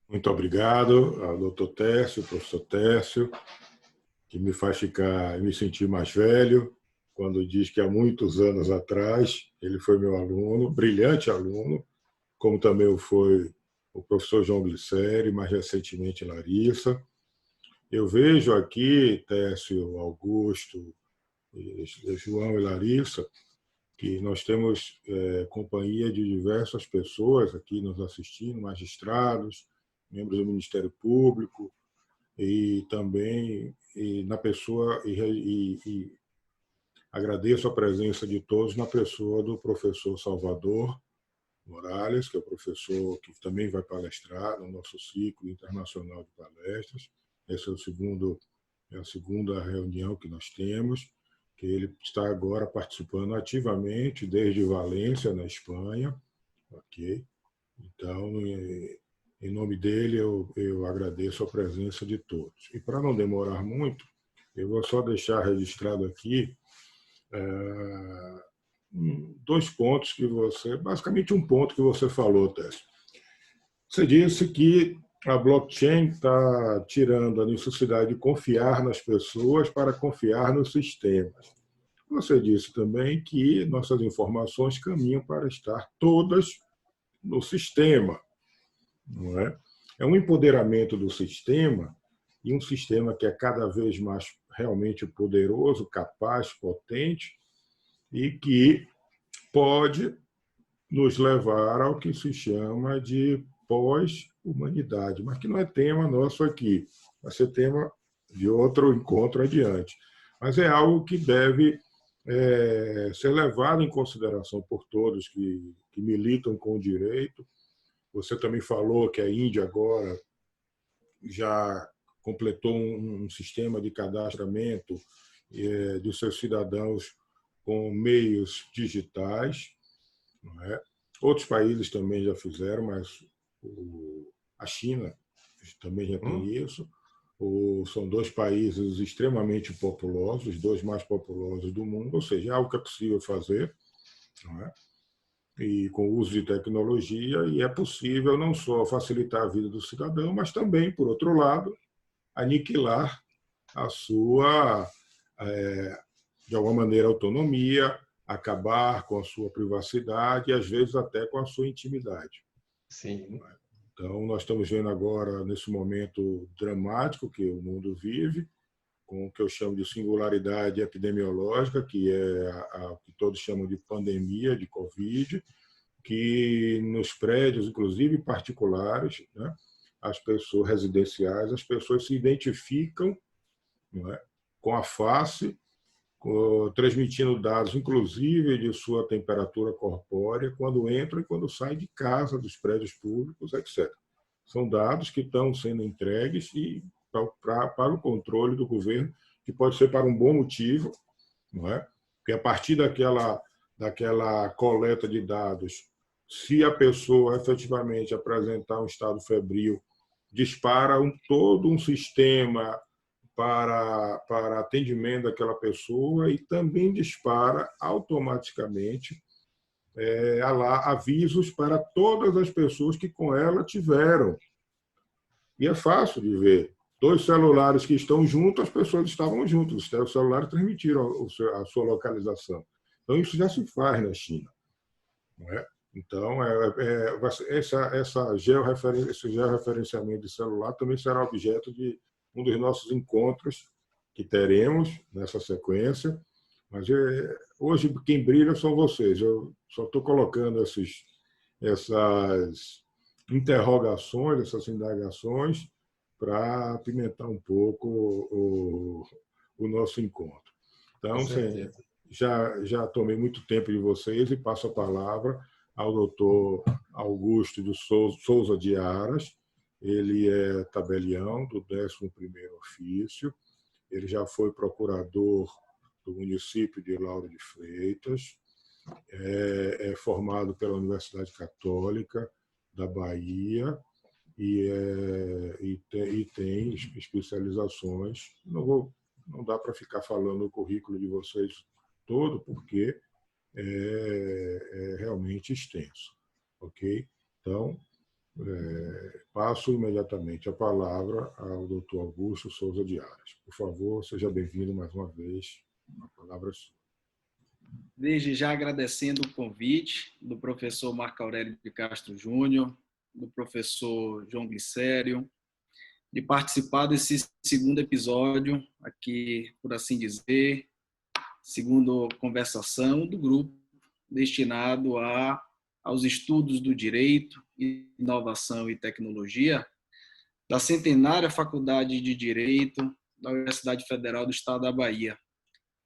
Muito obrigado ao doutor Tércio, professor Tércio, que me faz me sentir mais velho, quando diz que há muitos anos atrás ele foi meu aluno, brilhante aluno, como também foi o professor João Glicério, mais recentemente Larissa. Eu vejo aqui, Tércio, Augusto, João e Larissa, que nós temos companhia de diversas pessoas aqui nos assistindo, magistrados, membros do Ministério Público, e também na pessoa, e agradeço a presença de todos na pessoa do professor Salvador Morales, que é o professor que também vai palestrar no nosso ciclo internacional de palestras. Essa é a segunda reunião que nós temos, que ele está agora participando ativamente desde Valência, na Espanha. Ok? Então, em nome dele, eu agradeço a presença de todos. E para não demorar muito, eu vou só deixar registrado aqui 2 pontos que basicamente um ponto que você falou, Tércio. Você disse que a blockchain está tirando a necessidade de confiar nas pessoas para confiar nos sistemas. Você disse também que nossas informações caminham para estar todas no sistema, não é? É um empoderamento do sistema e um sistema que é cada vez mais realmente poderoso, capaz, potente, e que pode nos levar ao que se chama de pós-humanidade, mas que não é tema nosso aqui, vai ser tema de outro encontro adiante. Mas é algo que deve ser levado em consideração por todos que militam com o direito. Você também falou que a Índia agora já completou um sistema de cadastramento dos seus cidadãos com meios digitais, não é? Outros países também já fizeram, mas a China também já tem isso. São 2 países extremamente populosos, os 2 mais populosos do mundo, ou seja, é algo que é possível fazer, não é? E com o uso de tecnologia, e é possível não só facilitar a vida do cidadão, mas também, por outro lado, aniquilar a sua, de alguma maneira, autonomia, acabar com a sua privacidade e, às vezes, até com a sua intimidade. Sim. Então, nós estamos vendo agora, nesse momento dramático que o mundo vive, com o que eu chamo de singularidade epidemiológica, que é a que todos chamam de pandemia de Covid, que nos prédios, inclusive particulares, né, as pessoas residenciais, as pessoas se identificam, não é, com a face, transmitindo dados, inclusive, de sua temperatura corpórea, quando entram e quando saem de casa, dos prédios públicos, etc. São dados que estão sendo entregues para o controle do governo, que pode ser para um bom motivo, não é? Porque a partir daquela coleta de dados, se a pessoa efetivamente apresentar um estado febril, dispara todo um sistema para atendimento daquela pessoa e também dispara automaticamente avisos para todas as pessoas que com ela tiveram. E é fácil de ver. 2 celulares que estão juntos, as pessoas estavam juntas. Os celulares transmitiram a sua localização. Então, isso já se faz na China, não é? Então, esse georreferenciamento de celular também será objeto de um dos nossos encontros que teremos nessa sequência. Mas hoje quem brilha são vocês. Eu só estou colocando essas interrogações, essas indagações, para apimentar um pouco o nosso encontro. Então, já tomei muito tempo de vocês e passo a palavra ao doutor Augusto de Souza de Aras. Ele é tabelião do 11º ofício, ele já foi procurador do município de Lauro de Freitas, é formado pela Universidade Católica da Bahia e tem especializações. Não dá para ficar falando o currículo de vocês todo, porque é realmente extenso. Ok? Então, passo imediatamente a palavra ao doutor Augusto Souza de Aras. Por favor, seja bem-vindo mais uma vez. A palavra é sua. Desde já agradecendo o convite do professor Marco Aurélio de Castro Júnior, do professor João Glicério, de participar desse 2º episódio, aqui, por assim dizer, segundo conversação do grupo destinado aos estudos do direito, inovação e tecnologia da centenária Faculdade de Direito da Universidade Federal do Estado da Bahia,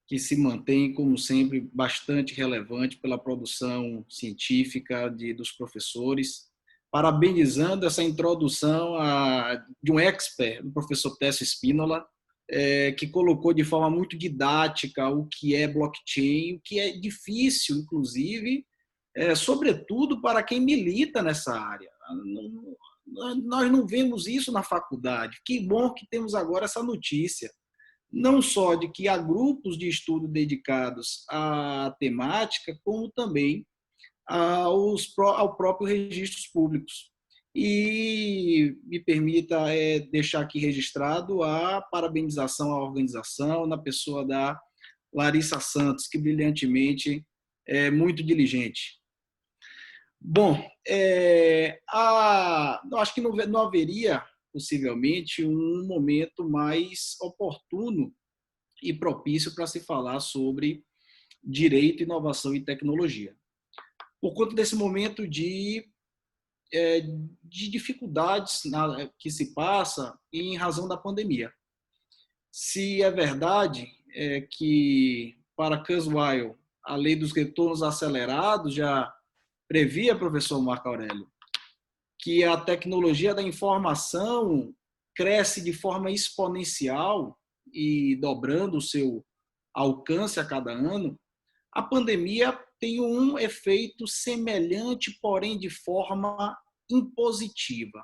que se mantém, como sempre, bastante relevante pela produção científica dos professores, parabenizando essa introdução de um expert, o professor Técio Spínola, que colocou de forma muito didática o que é blockchain, o que é difícil, inclusive, sobretudo para quem milita nessa área. Nós não vemos isso na faculdade. Que bom que temos agora essa notícia, não só de que há grupos de estudo dedicados à temática, como também ao próprio registros públicos. E me permita deixar aqui registrado a parabenização à organização, na pessoa da Larissa Santos, que brilhantemente é muito diligente. Bom, acho que não haveria, possivelmente, um momento mais oportuno e propício para se falar sobre direito, inovação e tecnologia. Por conta desse momento de dificuldades que se passa em razão da pandemia. Se é verdade que, para Kurzweil, a lei dos retornos acelerados já previa, professor Marco Aurélio, que a tecnologia da informação cresce de forma exponencial e dobrando o seu alcance a cada ano, a pandemia tem um efeito semelhante, porém de forma impositiva.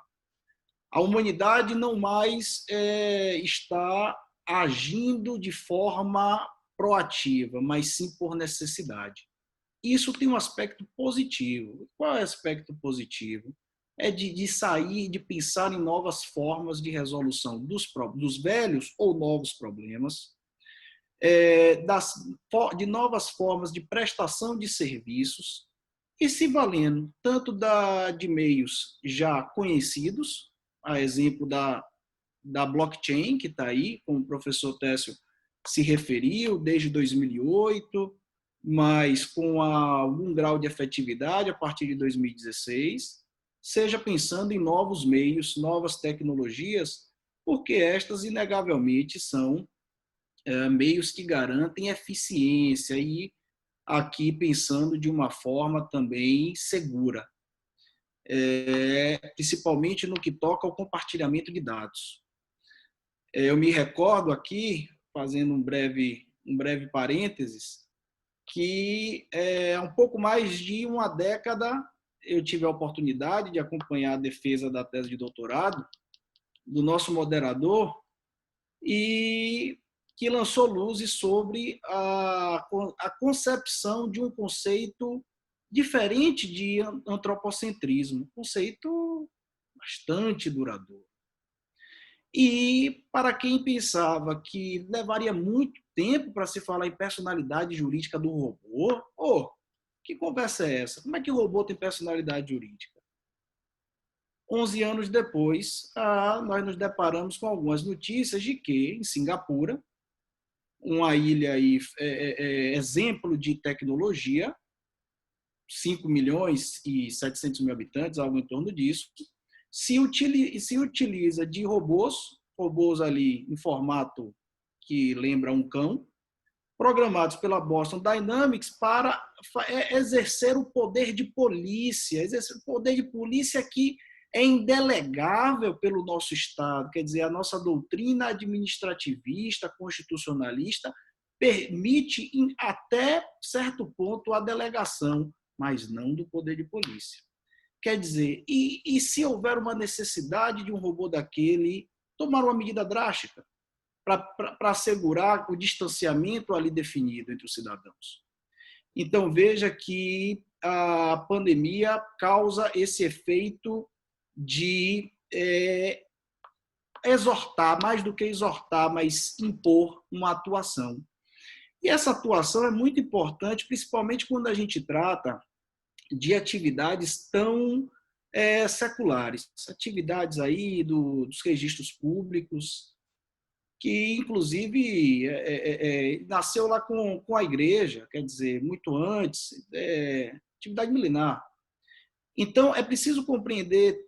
A humanidade não mais está agindo de forma proativa, mas sim por necessidade. Isso tem um aspecto positivo. Qual é o aspecto positivo? É de sair, de pensar em novas formas de resolução dos velhos ou novos problemas, de novas formas de prestação de serviços, e se valendo tanto de meios já conhecidos, a exemplo da blockchain, que está aí, como o professor Técio se referiu, desde 2008, mas com algum grau de efetividade a partir de 2016, seja pensando em novos meios, novas tecnologias, porque estas, inegavelmente, são meios que garantem eficiência e, aqui, pensando de uma forma também segura, principalmente no que toca ao compartilhamento de dados. Eu me recordo aqui, fazendo um breve parênteses, que há um pouco mais de uma década eu tive a oportunidade de acompanhar a defesa da tese de doutorado do nosso moderador e que lançou luzes sobre a concepção de um conceito diferente de antropocentrismo, um conceito bastante duradouro. E para quem pensava que levaria muito tempo para se falar em personalidade jurídica do robô, que conversa é essa? Como é que o robô tem personalidade jurídica? 11 anos depois, nós nos deparamos com algumas notícias de que, em Singapura, uma ilha aí, exemplo de tecnologia, 5 milhões e 700 mil habitantes, algo em torno disso, se utiliza de robôs ali em formato que lembra um cão, programados pela Boston Dynamics para exercer o poder de polícia, que é indelegável pelo nosso Estado, quer dizer, a nossa doutrina administrativista, constitucionalista, permite até certo ponto a delegação, mas não do poder de polícia. Quer dizer, e se houver uma necessidade de um robô daquele tomar uma medida drástica para assegurar o distanciamento ali definido entre os cidadãos? Então, veja que a pandemia causa esse efeito de exortar, mais do que exortar, mas impor uma atuação. E essa atuação é muito importante, principalmente quando a gente trata de atividades tão seculares, atividades aí dos registros públicos, que inclusive nasceu lá com a igreja, quer dizer, muito antes, atividade milenar. Então, é preciso compreender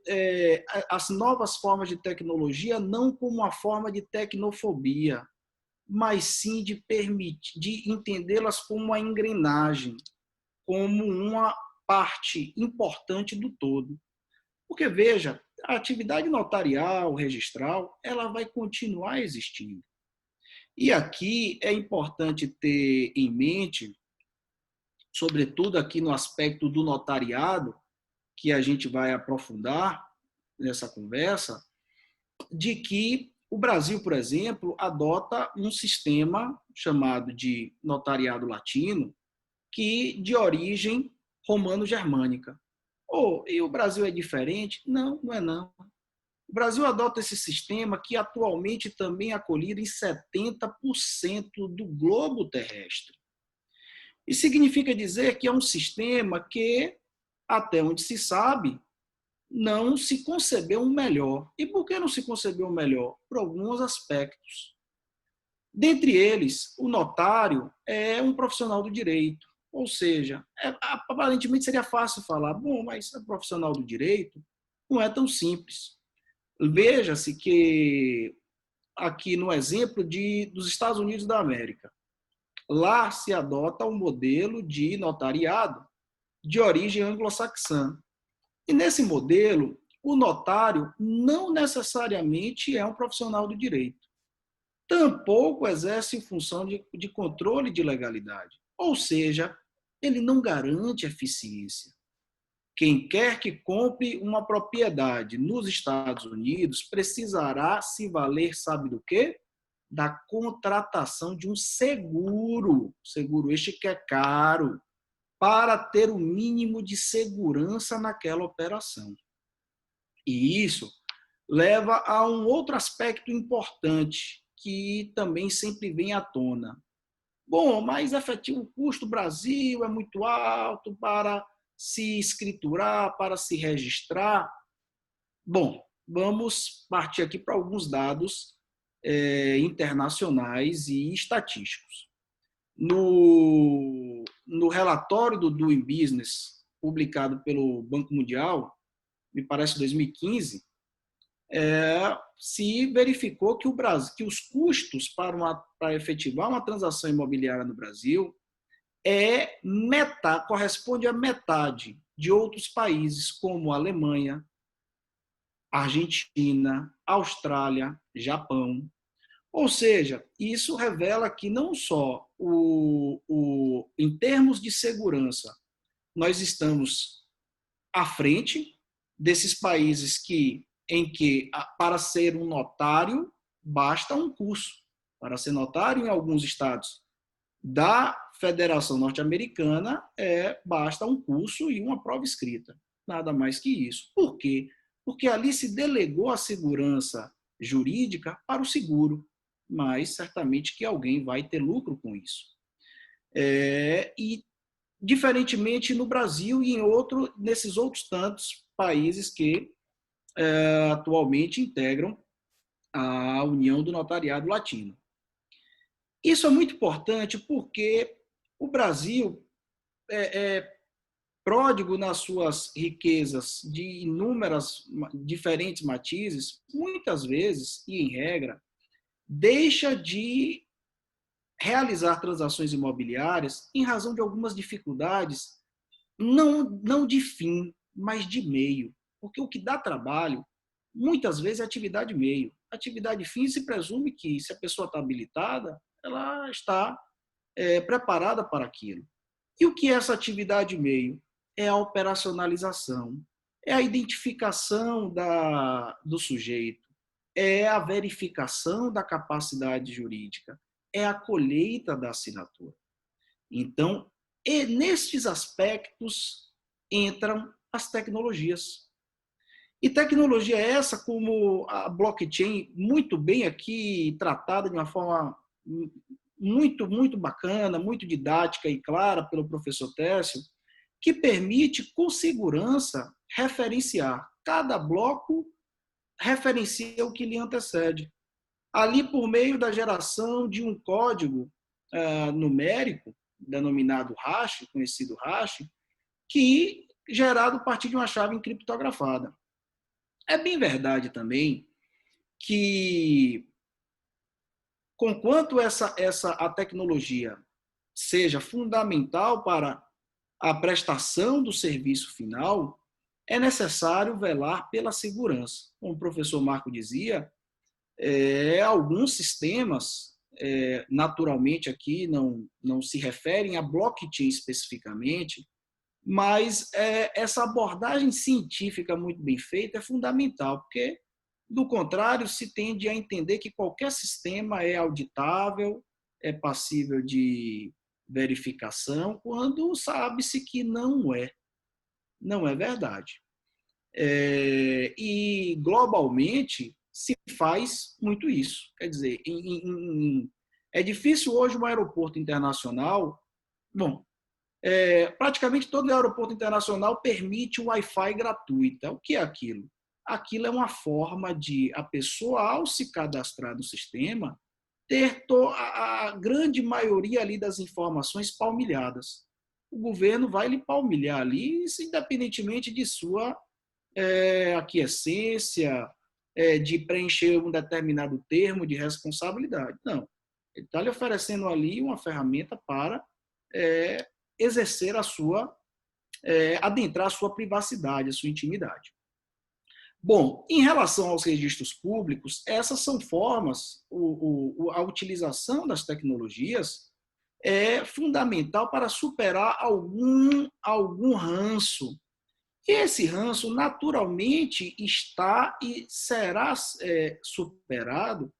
as novas formas de tecnologia não como uma forma de tecnofobia, mas sim de entendê-las como uma engrenagem, como uma parte importante do todo. Porque, veja, a atividade notarial, registral, ela vai continuar existindo. E aqui é importante ter em mente, sobretudo aqui no aspecto do notariado, que a gente vai aprofundar nessa conversa, de que o Brasil, por exemplo, adota um sistema chamado de notariado latino, que de origem romano-germânica. E o Brasil é diferente? Não, não é não. O Brasil adota esse sistema que atualmente também é acolhido em 70% do globo terrestre. E significa dizer que é um sistema que, até onde se sabe, não se concebeu um melhor. E por que não se concebeu um melhor? Por alguns aspectos. Dentre eles, o notário é um profissional do direito. Ou seja, aparentemente seria fácil falar, bom, mas é profissional do direito, não é tão simples. Veja-se que, aqui no exemplo dos Estados Unidos da América, lá se adota um modelo de notariado de origem anglo-saxã. E nesse modelo, o notário não necessariamente é um profissional do direito. Tampouco exerce função de controle de legalidade. Ou seja, ele não garante eficiência. Quem quer que compre uma propriedade nos Estados Unidos precisará se valer, sabe do quê? Da contratação de um seguro. Seguro este que é caro, para ter o mínimo de segurança naquela operação. E isso leva a um outro aspecto importante, que também sempre vem à tona. Bom, mas efetivo o custo do Brasil é muito alto para se escriturar, para se registrar. Bom, vamos partir aqui para alguns dados internacionais e estatísticos. No relatório do Doing Business, publicado pelo Banco Mundial, me parece 2015, se verificou que os custos para efetivar uma transação imobiliária no Brasil corresponde a metade de outros países, como Alemanha, Argentina, Austrália, Japão. Ou seja, isso revela que não só em termos de segurança, nós estamos à frente desses países em que, para ser um notário, basta um curso. Para ser notário, em alguns estados da Federação Norte-Americana, basta um curso e uma prova escrita. Nada mais que isso. Por quê? Porque ali se delegou a segurança jurídica para o seguro, mas certamente que alguém vai ter lucro com isso. E, diferentemente no Brasil e nesses outros tantos países que atualmente integram a União do Notariado Latino. Isso é muito importante porque o Brasil pródigo nas suas riquezas de inúmeras diferentes matizes, muitas vezes, e em regra, deixa de realizar transações imobiliárias em razão de algumas dificuldades, não de fim, mas de meio. Porque o que dá trabalho, muitas vezes, é atividade meio. Atividade fim se presume que, se a pessoa está habilitada, ela está preparada para aquilo. E o que é essa atividade meio? É a operacionalização, é a identificação do sujeito, é a verificação da capacidade jurídica, é a colheita da assinatura. Então, nestes aspectos entram as tecnologias. E tecnologia essa, como a blockchain, muito bem aqui tratada de uma forma muito, muito bacana, muito didática e clara pelo professor Técio, que permite, com segurança, referenciar. Cada bloco referencia o que lhe antecede. Ali, por meio da geração de um código numérico, denominado hash, conhecido hash, que é gerado a partir de uma chave encriptografada. É bem verdade também que, conquanto a tecnologia seja fundamental para a prestação do serviço final, é necessário velar pela segurança. Como o professor Marco dizia, alguns sistemas, naturalmente aqui não se referem a blockchain especificamente, mas essa abordagem científica muito bem feita é fundamental, porque, do contrário, se tende a entender que qualquer sistema é auditável, é passível de verificação, quando sabe-se que não é. Não é verdade. E, globalmente, se faz muito isso. Quer dizer, é difícil hoje um aeroporto internacional, praticamente todo aeroporto internacional permite o Wi-Fi gratuito. O que é aquilo? Aquilo é uma forma de a pessoa, ao se cadastrar no sistema, ter a grande maioria ali das informações palmilhadas. O governo vai lhe palmilhar ali, independentemente de sua aquiescência, de preencher um determinado termo de responsabilidade. Não. Ele está lhe oferecendo ali uma ferramenta para exercer a sua, adentrar a sua privacidade, a sua intimidade. Bom, em relação aos registros públicos, essas são formas, a utilização das tecnologias é fundamental para superar algum ranço. E esse ranço, naturalmente, está e será superado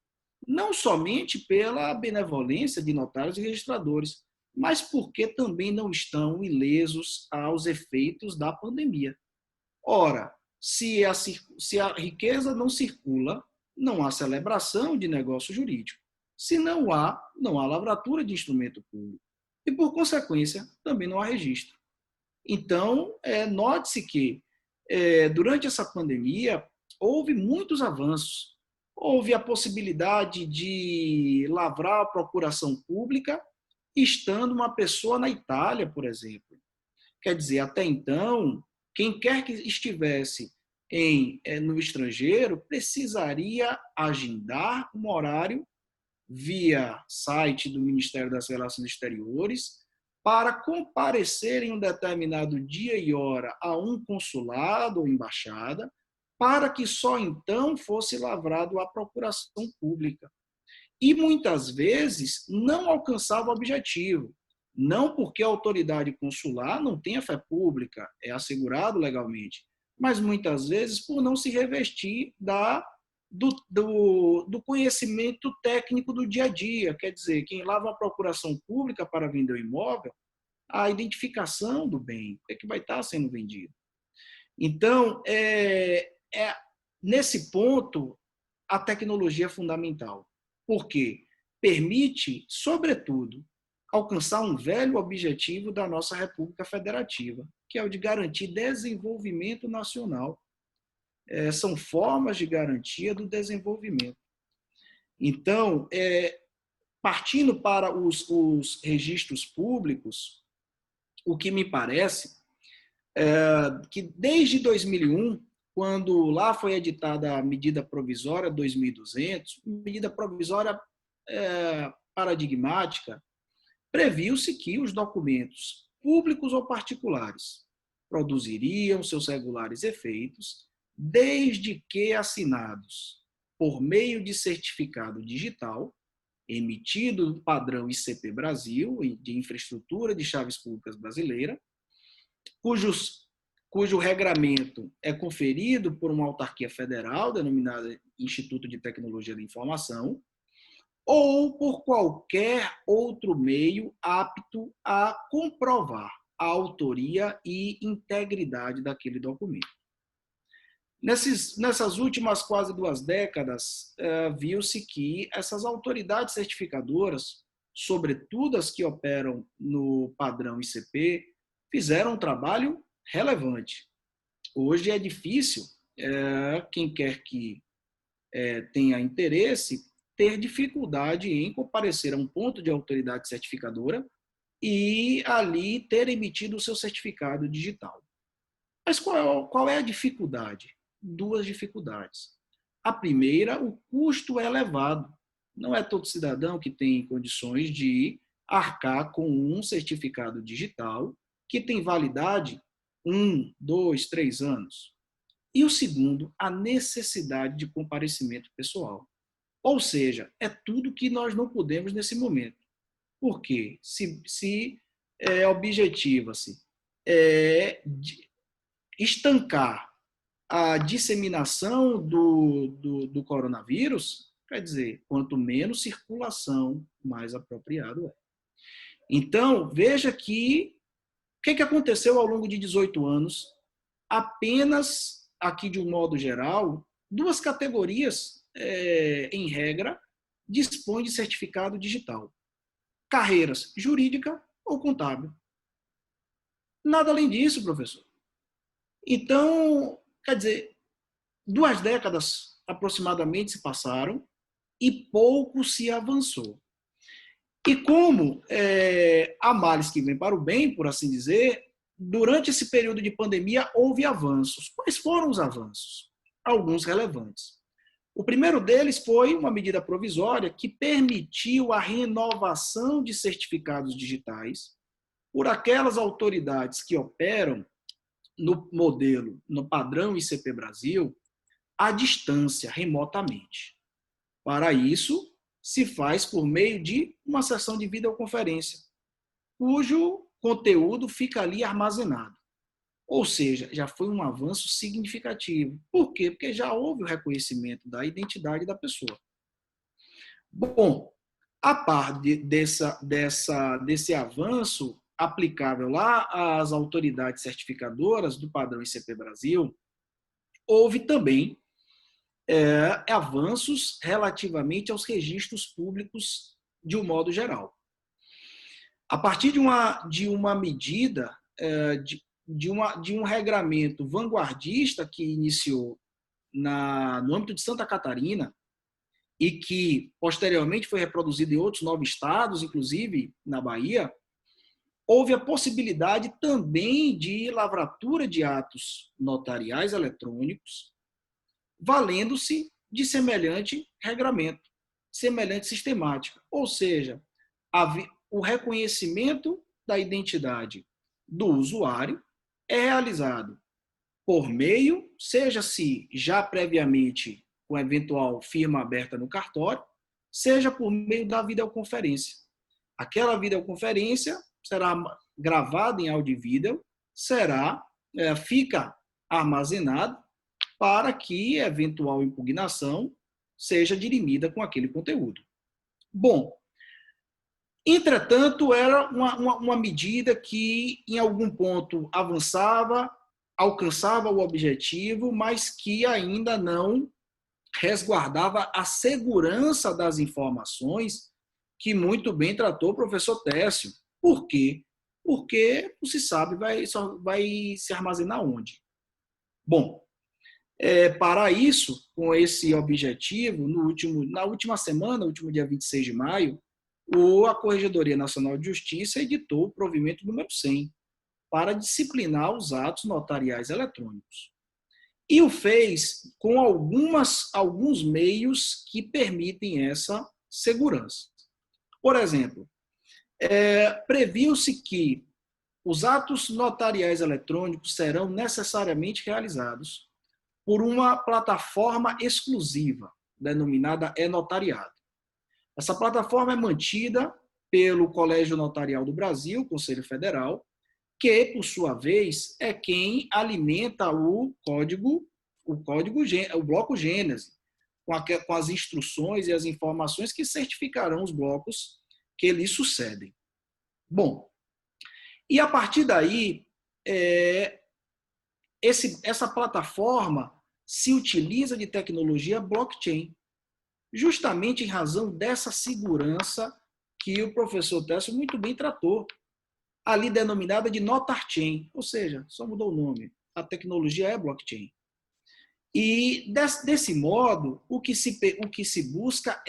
não somente pela benevolência de notários e registradores, mas porque também não estão ilesos aos efeitos da pandemia. Ora, se a riqueza não circula, não há celebração de negócio jurídico. Se não há lavratura de instrumento público. E, por consequência, também não há registro. Então, note-se que, durante essa pandemia, houve muitos avanços. Houve a possibilidade de lavrar a procuração pública estando uma pessoa na Itália, por exemplo. Quer dizer, até então, quem quer que estivesse no estrangeiro precisaria agendar um horário via site do Ministério das Relações Exteriores para comparecer em um determinado dia e hora a um consulado ou embaixada, para que só então fosse lavrado a procuração pública. E muitas vezes não alcançava o objetivo, não porque a autoridade consular não tenha fé pública, é assegurado legalmente, mas muitas vezes por não se revestir do conhecimento técnico do dia a dia. Quer dizer, quem lava a procuração pública para vender o imóvel, a identificação do bem, o que vai estar sendo vendido. Então, nesse ponto, a tecnologia é fundamental, porque permite, sobretudo, alcançar um velho objetivo da nossa República Federativa, que é o de garantir desenvolvimento nacional. São formas de garantia do desenvolvimento. Então, partindo para os registros públicos, o que me parece que desde 2001, quando lá foi editada a medida provisória 2200, medida provisória paradigmática, previu-se que os documentos públicos ou particulares produziriam seus regulares efeitos, desde que assinados por meio de certificado digital, emitido no padrão ICP Brasil, de Infraestrutura de Chaves Públicas Brasileira, cujo regramento é conferido por uma autarquia federal, denominada Instituto de Tecnologia da Informação, ou por qualquer outro meio apto a comprovar a autoria e integridade daquele documento. Nessas últimas quase 2 décadas, viu-se que essas autoridades certificadoras, sobretudo as que operam no padrão ICP, fizeram um trabalho relevante. Hoje é difícil, quem quer que tenha interesse, ter dificuldade em comparecer a um ponto de autoridade certificadora e ali ter emitido o seu certificado digital. Mas qual é a dificuldade? 2 dificuldades. A primeira, o custo é elevado. Não é todo cidadão que tem condições de arcar com um certificado digital que tem validade 1, 2, 3 anos. E o segundo, a necessidade de comparecimento pessoal. Ou seja, é tudo que nós não podemos nesse momento. Porque se objetiva-se estancar a disseminação do coronavírus, quer dizer, quanto menos circulação, mais apropriado é. Então, veja que o que aconteceu ao longo de 18 anos? Apenas, aqui de um modo geral, 2 categorias, em regra, dispõem de certificado digital. Carreiras jurídica ou contábil. Nada além disso, professor. Então, quer dizer, 2 décadas aproximadamente se passaram e pouco se avançou. E como há males que vêm para o bem, por assim dizer, durante esse período de pandemia houve avanços. Quais foram os avanços? Alguns relevantes. O primeiro deles foi uma medida provisória que permitiu a renovação de certificados digitais por aquelas autoridades que operam no modelo, no padrão ICP Brasil, à distância, remotamente. Para isso, se faz por meio de uma sessão de videoconferência, cujo conteúdo fica ali armazenado. Ou seja, já foi um avanço significativo. Por quê? Porque já houve o reconhecimento da identidade da pessoa. Bom, a par desse avanço aplicável lá às autoridades certificadoras do padrão ICP Brasil, houve também avanços relativamente aos registros públicos de um modo geral. A partir de uma medida, de um regramento vanguardista que iniciou no âmbito de Santa Catarina e que posteriormente foi reproduzido em outros 9 estados, inclusive na Bahia, houve a possibilidade também de lavratura de atos notariais eletrônicos, valendo-se de semelhante regramento, semelhante sistemática. Ou seja, o reconhecimento da identidade do usuário é realizado por meio, seja-se já previamente com eventual firma aberta no cartório, seja por meio da videoconferência. Aquela videoconferência será gravada em áudio e vídeo, fica armazenado para que eventual impugnação seja dirimida com aquele conteúdo. Bom, entretanto, era uma medida que, em algum ponto, avançava, alcançava o objetivo, mas que ainda não resguardava a segurança das informações, que muito bem tratou o professor Técio. Por quê? Porque não se sabe só vai se armazenar onde. Bom, para isso, com esse objetivo, na última semana, último dia 26 de maio, a Corregedoria Nacional de Justiça editou o provimento número 100 para disciplinar os atos notariais eletrônicos. E o fez com alguns meios que permitem essa segurança. Por exemplo, previu-se que os atos notariais eletrônicos serão necessariamente realizados por uma plataforma exclusiva, denominada e-notariado. Essa plataforma é mantida pelo Colégio Notarial do Brasil, Conselho Federal, que, por sua vez, é quem alimenta o bloco Gênese, com as instruções e as informações que certificarão os blocos que lhe sucedem. Bom, e a partir daí, essa plataforma se utiliza de tecnologia blockchain, justamente em razão dessa segurança que o professor Técio muito bem tratou, ali denominada de Notarchain, ou seja, só mudou o nome, a tecnologia é blockchain. E desse modo, o que se busca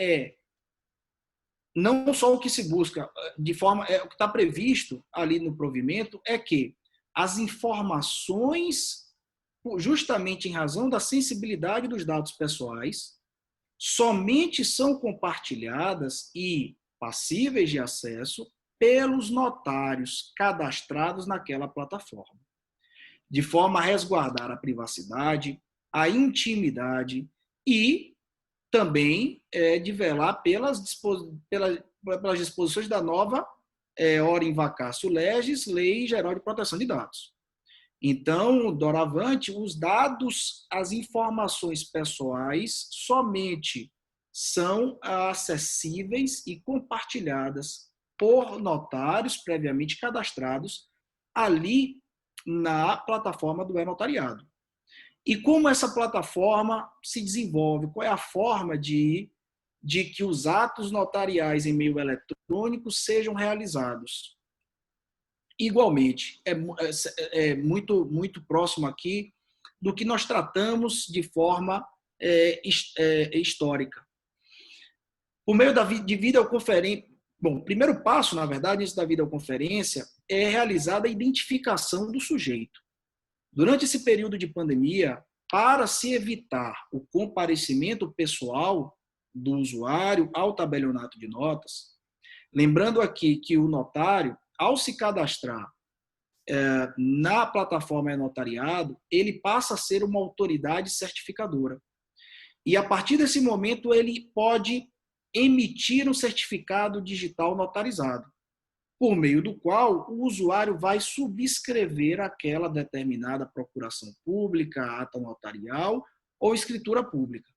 não só o que se busca, o que está previsto ali no provimento é que as informações, justamente em razão da sensibilidade dos dados pessoais, somente são compartilhadas e passíveis de acesso pelos notários cadastrados naquela plataforma, de forma a resguardar a privacidade, a intimidade e também de velar pelas disposições da nova Ordem Vacatio Legis, Lei Geral de Proteção de Dados. Então, doravante, os dados, as informações pessoais somente são acessíveis e compartilhadas por notários previamente cadastrados ali na plataforma do e-notariado. E como essa plataforma se desenvolve? Qual é a forma de que os atos notariais em meio eletrônico sejam realizados? igualmente, é muito próximo aqui do que nós tratamos de forma histórica. Por meio de videoconferência, bom, o primeiro passo, na verdade, antes da videoconferência, é realizada a identificação do sujeito. Durante esse período de pandemia, para se evitar o comparecimento pessoal do usuário ao tabelionato de notas, lembrando aqui que o notário, ao se cadastrar na plataforma e-notariado, ele passa a ser uma autoridade certificadora. E, a partir desse momento, ele pode emitir um certificado digital notarizado, por meio do qual o usuário vai subscrever aquela determinada procuração pública, ata notarial ou escritura pública.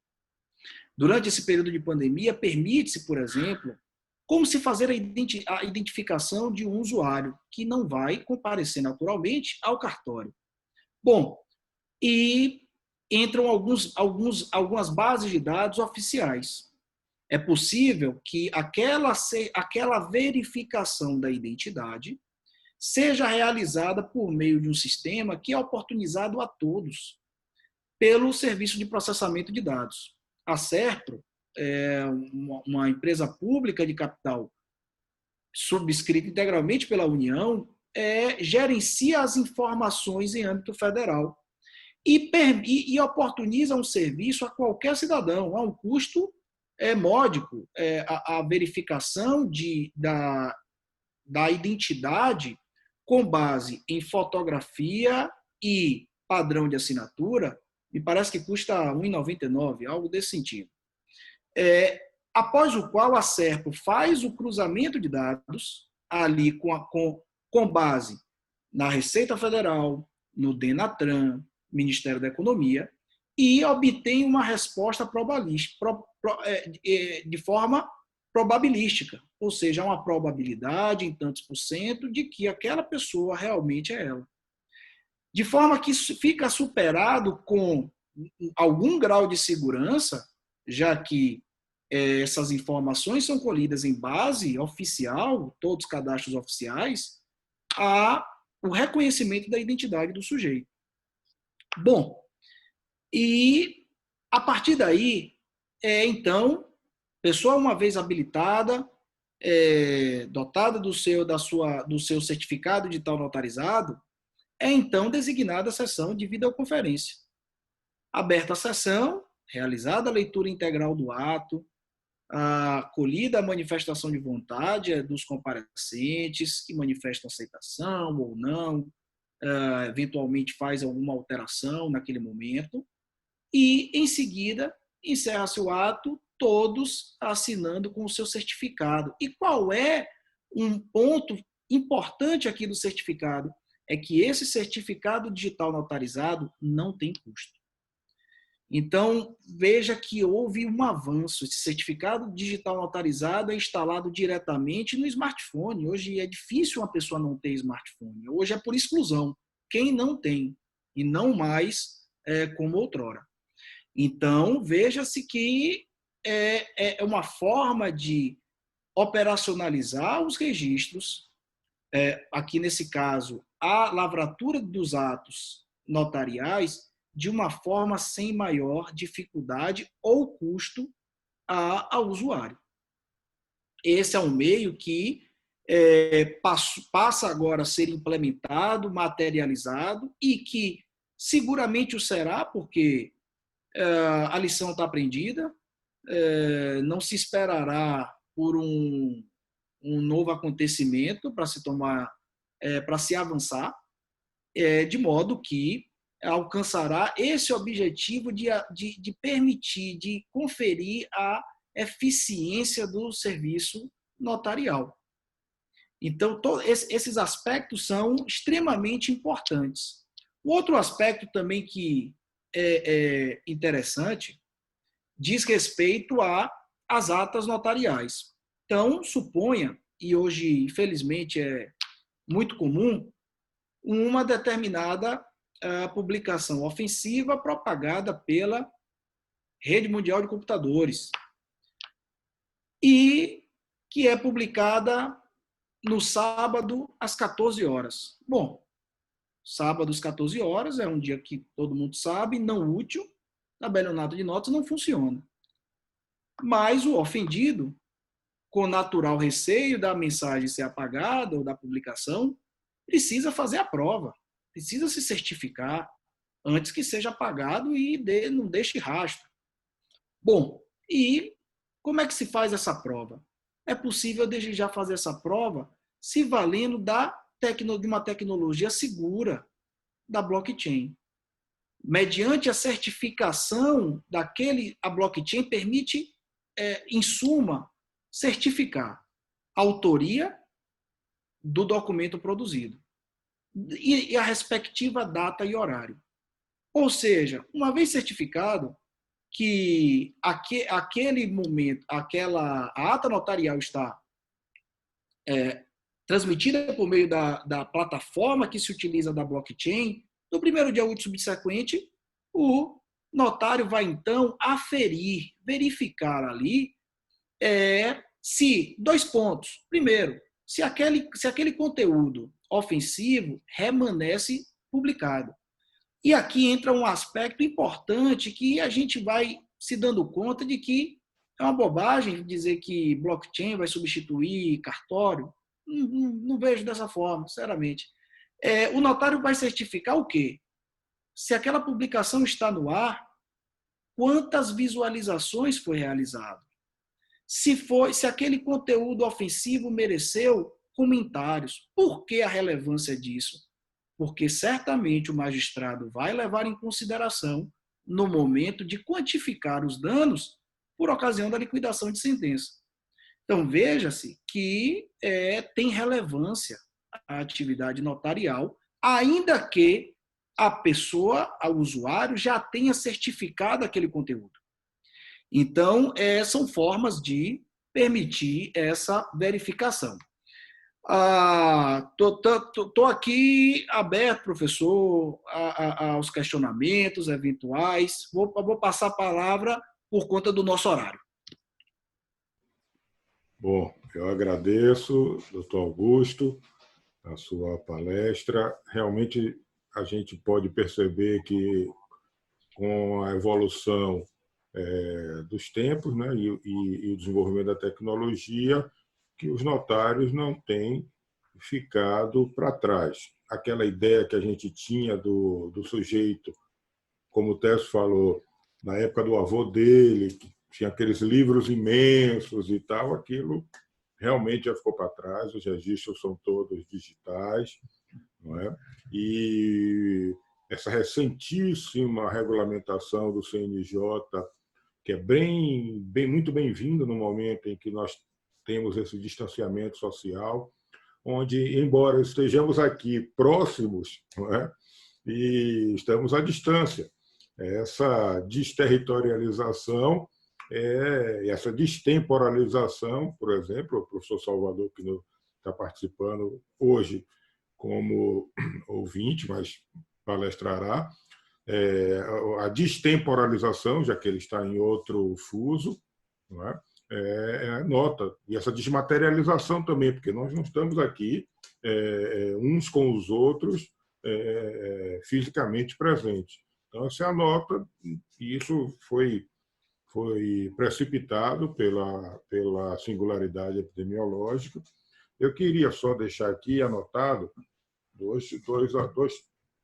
Durante esse período de pandemia, permite-se, por exemplo, como se fazer a identificação de um usuário que não vai comparecer naturalmente ao cartório. Bom, e entram algumas bases de dados oficiais. É possível que aquela verificação da identidade seja realizada por meio de um sistema que é oportunizado a todos pelo Serviço de Processamento de Dados. A Serpro, uma empresa pública de capital subscrita integralmente pela União, gerencia as informações em âmbito federal e oportuniza um serviço a qualquer cidadão, a um custo módico, a verificação da identidade com base em fotografia e padrão de assinatura, me parece que custa R$ 1,99, algo desse sentido. Após o qual a Serpro faz o cruzamento de dados ali com base na Receita Federal, no Denatran, Ministério da Economia, e obtém uma resposta de forma probabilística, ou seja, uma probabilidade em tantos por cento de que aquela pessoa realmente é ela. De forma que fica superado com algum grau de segurança, já que essas informações são colhidas em base oficial, todos os cadastros oficiais, o reconhecimento da identidade do sujeito. Bom, e a partir daí, então, pessoa uma vez habilitada, dotada do seu certificado digital notarizado, é então designada a sessão de videoconferência. Aberta a sessão, realizada a leitura integral do ato, acolhida a manifestação de vontade dos comparecentes, que manifestam aceitação ou não, eventualmente faz alguma alteração naquele momento, e, em seguida, encerra-se o ato, todos assinando com o seu certificado. E qual é um ponto importante aqui do certificado? É que esse certificado digital notarizado não tem custo. Então, veja que houve um avanço. Esse certificado digital notarizado é instalado diretamente no smartphone. Hoje é difícil uma pessoa não ter smartphone. Hoje é por exclusão. Quem não tem, e não mais como outrora. Então, veja-se que é uma forma de operacionalizar os registros, aqui nesse caso, a lavratura dos atos notariais, de uma forma sem maior dificuldade ou custo ao usuário. Esse é um meio que passa agora a ser implementado, materializado, e que seguramente o será, porque a lição está aprendida, não se esperará por um novo acontecimento para se tomar, para se avançar, de modo que alcançará esse objetivo de permitir, de conferir a eficiência do serviço notarial. Então, esses aspectos são extremamente importantes. O outro aspecto também que é interessante diz respeito às atas notariais. Então, suponha, e hoje, infelizmente, é muito comum, uma determinada publicação ofensiva propagada pela Rede Mundial de Computadores e que é publicada no sábado, às 14 horas. Bom, sábado às 14 horas é um dia que todo mundo sabe, não útil, tabelionato de notas não funciona. Mas o ofendido, com natural receio da mensagem ser apagada ou da publicação, precisa fazer a prova, precisa se certificar antes que seja apagado e não deixe rastro. Bom, e como é que se faz essa prova? É possível desde já fazer essa prova se valendo de uma tecnologia segura da blockchain. Mediante a certificação a blockchain permite, em suma, certificar a autoria do documento produzido e a respectiva data e horário. Ou seja, uma vez certificado que aquele momento, a ata notarial está transmitida por meio da plataforma que se utiliza da blockchain, no primeiro dia útil subsequente, o notário vai então aferir, verificar ali se, 2 pontos. Primeiro, se aquele conteúdo ofensivo permanece publicado. E aqui entra um aspecto importante que a gente vai se dando conta de que é uma bobagem dizer que blockchain vai substituir cartório. Não vejo dessa forma, sinceramente. O notário vai certificar o quê? Se aquela publicação está no ar, quantas visualizações foi realizado? Se aquele conteúdo ofensivo mereceu comentários. Por que a relevância disso? Porque certamente o magistrado vai levar em consideração no momento de quantificar os danos por ocasião da liquidação de sentença. Então, veja-se que tem relevância a atividade notarial, ainda que a pessoa, o usuário, já tenha certificado aquele conteúdo. Então, são formas de permitir essa verificação. Estou aqui aberto, professor, aos questionamentos eventuais. Vou passar a palavra por conta do nosso horário. Bom, eu agradeço, doutor Augusto, a sua palestra. Realmente, a gente pode perceber que, com a evolução dos tempos, né, e o desenvolvimento da tecnologia, que os notários não têm ficado para trás. Aquela ideia que a gente tinha do sujeito, como o Tércio falou, na época do avô dele, que tinha aqueles livros imensos e tal, aquilo realmente já ficou para trás, os registros são todos digitais, não é? E essa recentíssima regulamentação do CNJ, que é muito bem-vinda no momento em que nós temos esse distanciamento social, onde, embora estejamos aqui próximos, não é? E estamos à distância. Essa desterritorialização, essa destemporalização, por exemplo, o professor Salvador, que está participando hoje como ouvinte, mas palestrará, a destemporalização, já que ele está em outro fuso, não é? Nota. E essa desmaterialização também, porque nós não estamos aqui uns com os outros fisicamente presentes. Então, essa é a nota, e isso foi precipitado pela singularidade epidemiológica. Eu queria só deixar aqui anotado dois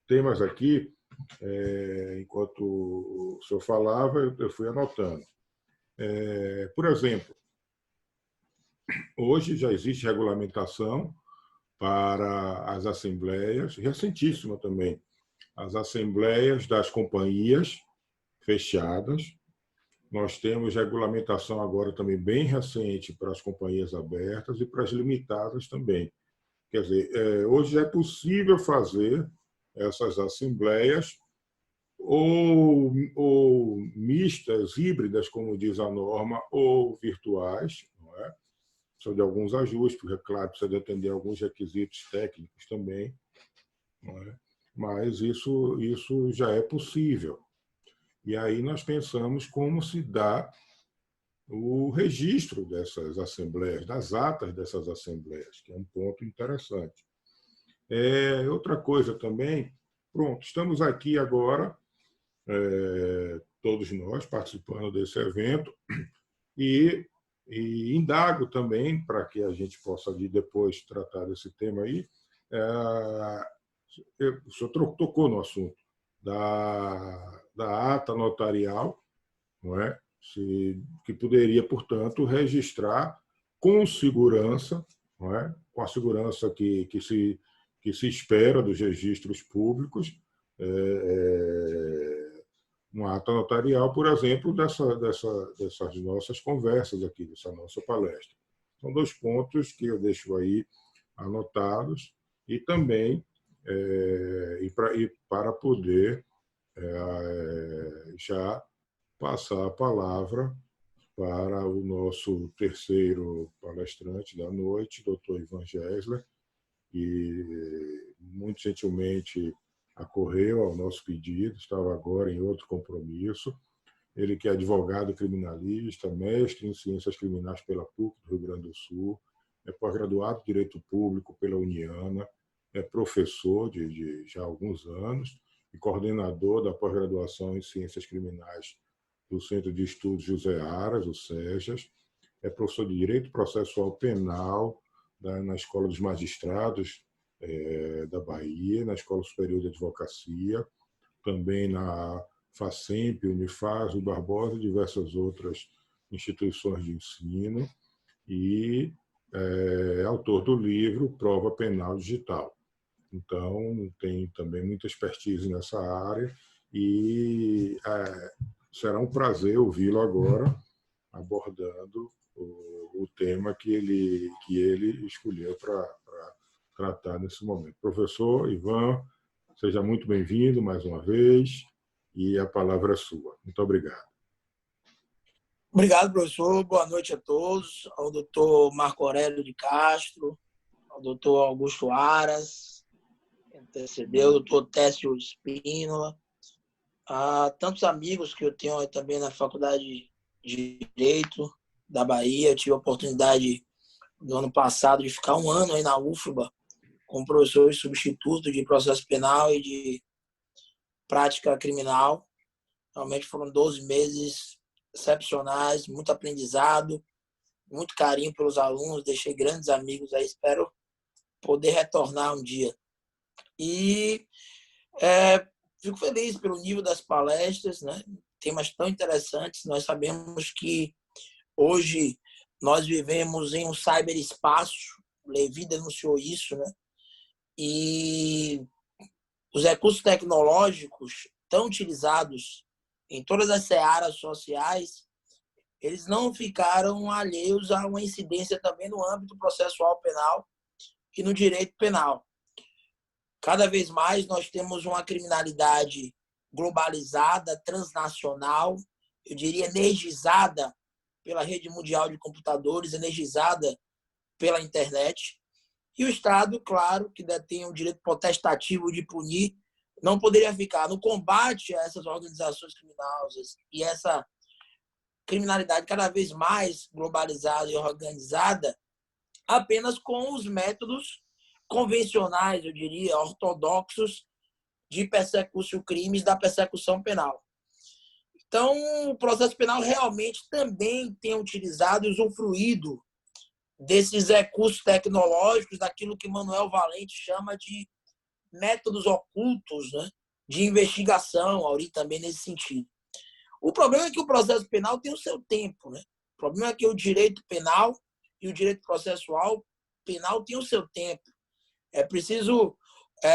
temas aqui. Enquanto o senhor falava, eu fui anotando. Por exemplo, hoje já existe regulamentação para as assembleias, recentíssima também, as assembleias das companhias fechadas. Nós temos regulamentação agora também bem recente para as companhias abertas e para as limitadas também. Quer dizer, hoje é possível fazer essas assembleias ou mistas, híbridas, como diz a norma, ou virtuais, não é? Só de alguns ajustes, porque, claro, precisa de atender alguns requisitos técnicos também, não é? Mas isso já é possível. E aí nós pensamos como se dá o registro dessas assembleias, das atas dessas assembleias, que é um ponto interessante. Outra coisa também, pronto, estamos aqui agora, todos nós participando desse evento, e indago também, para que a gente possa depois tratar desse tema aí, o senhor tocou no assunto da ata notarial, não é? Que poderia, portanto, registrar com segurança, não é? Com a segurança que se espera dos registros públicos, uma ata notarial, por exemplo, dessas nossas conversas aqui, dessa nossa palestra. São 2 pontos que eu deixo aí anotados e também para poder já passar a palavra para o nosso terceiro palestrante da noite, Dr. Ivan Gessler, que muito gentilmente acorreu ao nosso pedido, estava agora em outro compromisso. Ele que é advogado criminalista, mestre em Ciências Criminais pela PUC do Rio Grande do Sul, é pós-graduado em Direito Público pela Uniana, é professor de já há alguns anos e coordenador da pós-graduação em Ciências Criminais do Centro de Estudos José Aras, o SEJAS, é professor de Direito Processual Penal na Escola dos Magistrados da Bahia, na Escola Superior de Advocacia, também na FACEMP, Unifaz, o Barbosa e diversas outras instituições de ensino, e é autor do livro Prova Penal Digital. Então, tem também muita expertise nessa área e será um prazer ouvi-lo agora abordando o tema que ele escolheu para tratar nesse momento. Professor Ivan, seja muito bem-vindo mais uma vez e a palavra é sua. Muito obrigado. Obrigado, professor. Boa noite a todos. Ao doutor Marco Aurélio de Castro, ao doutor Augusto Aras, que antecedeu, ao doutor Técio Espínola, a tantos amigos que eu tenho também na Faculdade de Direito da Bahia. Eu tive a oportunidade, no ano passado, de ficar 1 ano aí na UFBA, como professor substituto de processo penal e de prática criminal. Realmente foram 12 meses excepcionais, muito aprendizado, muito carinho pelos alunos, deixei grandes amigos aí, espero poder retornar um dia. E fico feliz pelo nível das palestras, né? Temas tão interessantes. Nós sabemos que hoje nós vivemos em um cyberespaço, Levi denunciou isso, né? E os recursos tecnológicos tão utilizados em todas as searas sociais, eles não ficaram alheios a uma incidência também no âmbito processual penal e no direito penal. Cada vez mais nós temos uma criminalidade globalizada, transnacional, eu diria energizada pela rede mundial de computadores, energizada pela internet. E o Estado, claro, que detém o direito potestativo de punir, não poderia ficar no combate a essas organizações criminosas e essa criminalidade cada vez mais globalizada e organizada apenas com os métodos convencionais, eu diria, ortodoxos de persecução crimes da persecução penal. Então, o processo penal realmente também tem utilizado e usufruído desses recursos tecnológicos, daquilo que Manuel Valente chama de métodos ocultos, né, de investigação, Auri também nesse sentido. O problema é que o processo penal tem o seu tempo, né? O problema é que o direito penal e o direito processual penal tem o seu tempo. É preciso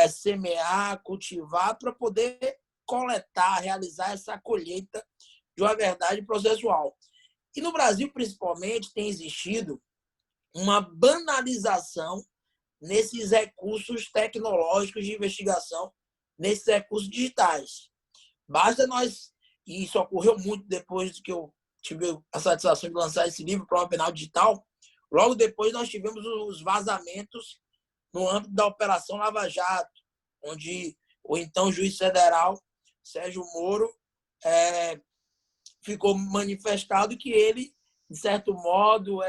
semear, cultivar para poder coletar, realizar essa colheita de uma verdade processual. E no Brasil, principalmente, tem existido uma banalização nesses recursos tecnológicos de investigação, nesses recursos digitais. Basta nós, e isso ocorreu muito depois que eu tive a satisfação de lançar esse livro, Prova Penal Digital, logo depois nós tivemos os vazamentos no âmbito da Operação Lava Jato, onde o então juiz federal, Sérgio Moro, ficou manifestado que ele de certo modo,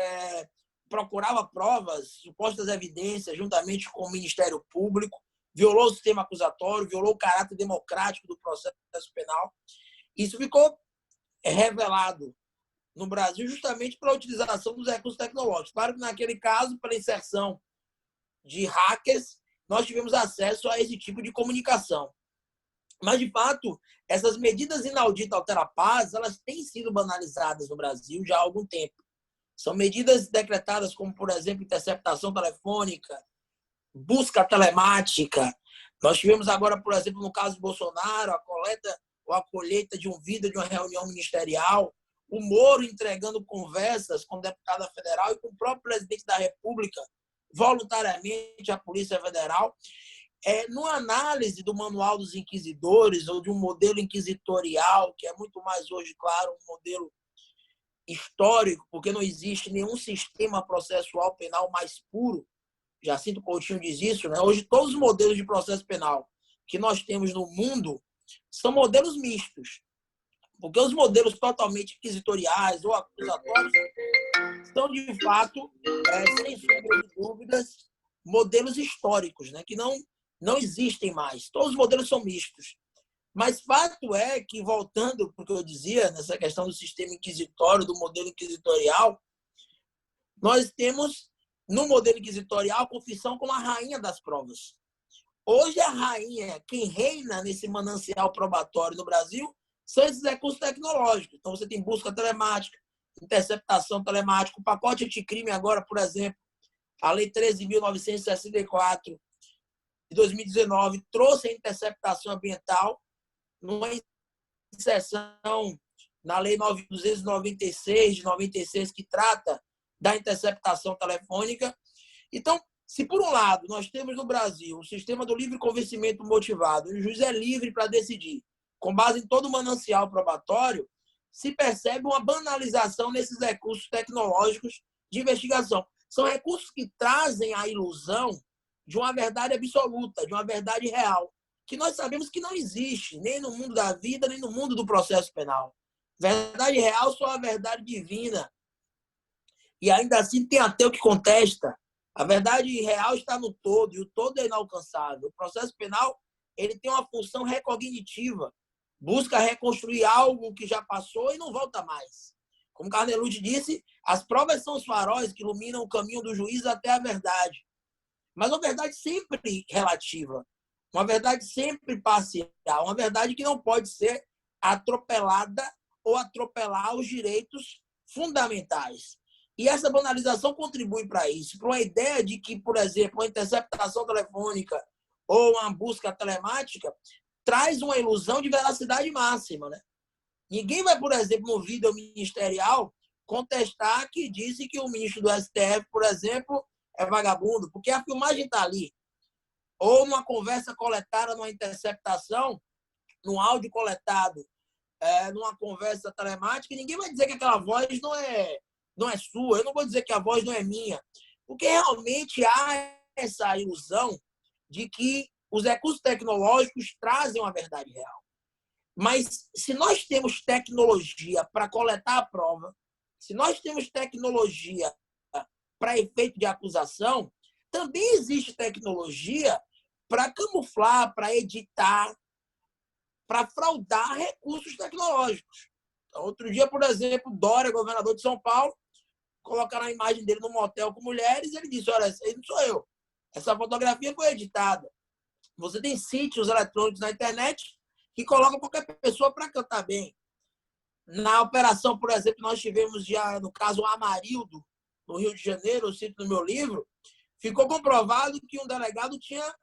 procurava provas, supostas evidências, juntamente com o Ministério Público, violou o sistema acusatório, violou o caráter democrático do processo penal. Isso ficou revelado no Brasil justamente pela utilização dos recursos tecnológicos. Claro que, naquele caso, pela inserção de hackers, nós tivemos acesso a esse tipo de comunicação. Mas, de fato, essas medidas inauditas alterapazes, elas têm sido banalizadas no Brasil já há algum tempo. São medidas decretadas como, por exemplo, interceptação telefônica, busca telemática. Nós tivemos agora, por exemplo, no caso de Bolsonaro, a coleta ou a colheita de um vídeo de uma reunião ministerial, o Moro entregando conversas com o deputado federal e com o próprio presidente da República, voluntariamente à Polícia Federal. Numa análise do Manual dos Inquisidores ou de um modelo inquisitorial, que é muito mais hoje, claro, um modelo histórico, porque não existe nenhum sistema processual penal mais puro. Jacinto Coutinho diz isso, né? Hoje, todos os modelos de processo penal que nós temos no mundo são modelos mistos, porque os modelos totalmente inquisitoriais ou acusatórios são, de fato, sem sombra de dúvidas, modelos históricos, né? Que não existem mais. Todos os modelos são mistos. Mas fato é que, voltando para o que eu dizia, nessa questão do sistema inquisitório, do modelo inquisitorial, nós temos, no modelo inquisitorial, a confissão como a rainha das provas. Hoje, a rainha, quem reina nesse manancial probatório no Brasil, são esses recursos tecnológicos. Então, você tem busca telemática, interceptação telemática, o pacote anticrime agora, por exemplo, a Lei 13.964, de 2019, trouxe a interceptação ambiental, numa inserção na Lei 296, de 96, que trata da interceptação telefônica. Então, se por um lado nós temos no Brasil o sistema do livre convencimento motivado, o juiz é livre para decidir, com base em todo o manancial probatório, se percebe uma banalização nesses recursos tecnológicos de investigação. São recursos que trazem a ilusão de uma verdade absoluta, de uma verdade real, que nós sabemos que não existe, nem no mundo da vida, nem no mundo do processo penal. Verdade real só a verdade divina. E ainda assim tem ateu que contesta. A verdade real está no todo, e o todo é inalcançável. O processo penal, ele tem uma função recognitiva, busca reconstruir algo que já passou e não volta mais. Como Carnelucci disse, as provas são os faróis que iluminam o caminho do juiz até a verdade. Mas uma verdade sempre relativa, uma verdade sempre parcial, uma verdade que não pode ser atropelada ou atropelar os direitos fundamentais. E essa banalização contribui para isso, para uma ideia de que, por exemplo, uma interceptação telefônica ou uma busca telemática traz uma ilusão de veracidade máxima, né? Ninguém vai, por exemplo, no vídeo ministerial contestar que disse que o ministro do STF, por exemplo, é vagabundo, porque a filmagem está ali. Ou numa conversa coletada, numa interceptação, num áudio coletado, numa conversa telemática, ninguém vai dizer que aquela voz não é sua. Eu não vou dizer que a voz não é minha, porque realmente há essa ilusão de que os recursos tecnológicos trazem uma verdade real. Mas se nós temos tecnologia para coletar a prova, se nós temos tecnologia para efeito de acusação, também existe tecnologia para camuflar, para editar, para fraudar recursos tecnológicos. Então, outro dia, por exemplo, Dória, governador de São Paulo, colocaram a imagem dele num motel com mulheres, e ele disse: olha, esse aí não sou eu. Essa fotografia foi editada. Você tem sítios eletrônicos na internet que colocam qualquer pessoa para cantar bem. Na operação, por exemplo, nós tivemos já, no caso, o Amarildo, no Rio de Janeiro, eu cito no meu livro, ficou comprovado que um delegado tinha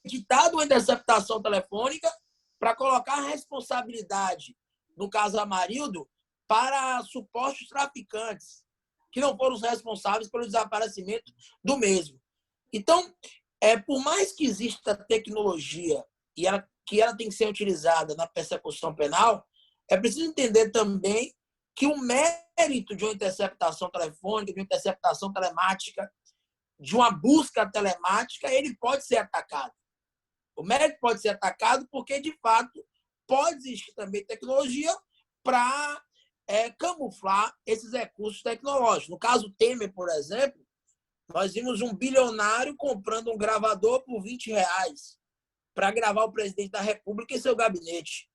editado uma interceptação telefônica para colocar a responsabilidade, no caso Amarildo, para supostos traficantes, que não foram os responsáveis pelo desaparecimento do mesmo. Então, por mais que exista tecnologia e que ela tem que ser utilizada na persecução penal, é preciso entender também que o mérito de uma interceptação telefônica, de uma interceptação telemática, de uma busca telemática, ele pode ser atacado. O mérito pode ser atacado porque, de fato, pode existir também tecnologia para camuflar esses recursos tecnológicos. No caso Temer, por exemplo, nós vimos um bilionário comprando um gravador por R$20 para gravar o presidente da República em seu gabinete.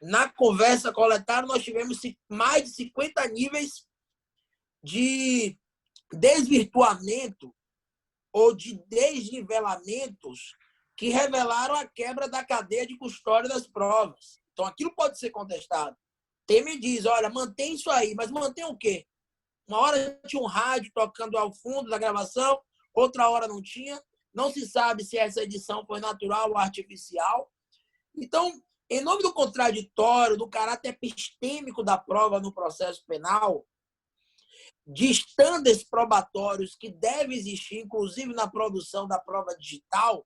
Na conversa coletada, nós tivemos mais de 50 níveis de desvirtuamento ou de desnivelamentos que revelaram a quebra da cadeia de custódia das provas. Então, aquilo pode ser contestado. Temer diz, olha, mantém isso aí, mas mantém o quê? Uma hora tinha um rádio tocando ao fundo da gravação, outra hora não tinha. Não se sabe se essa edição foi natural ou artificial. Então, em nome do contraditório, do caráter epistêmico da prova no processo penal, de estándares probatórios que devem existir, inclusive na produção da prova digital,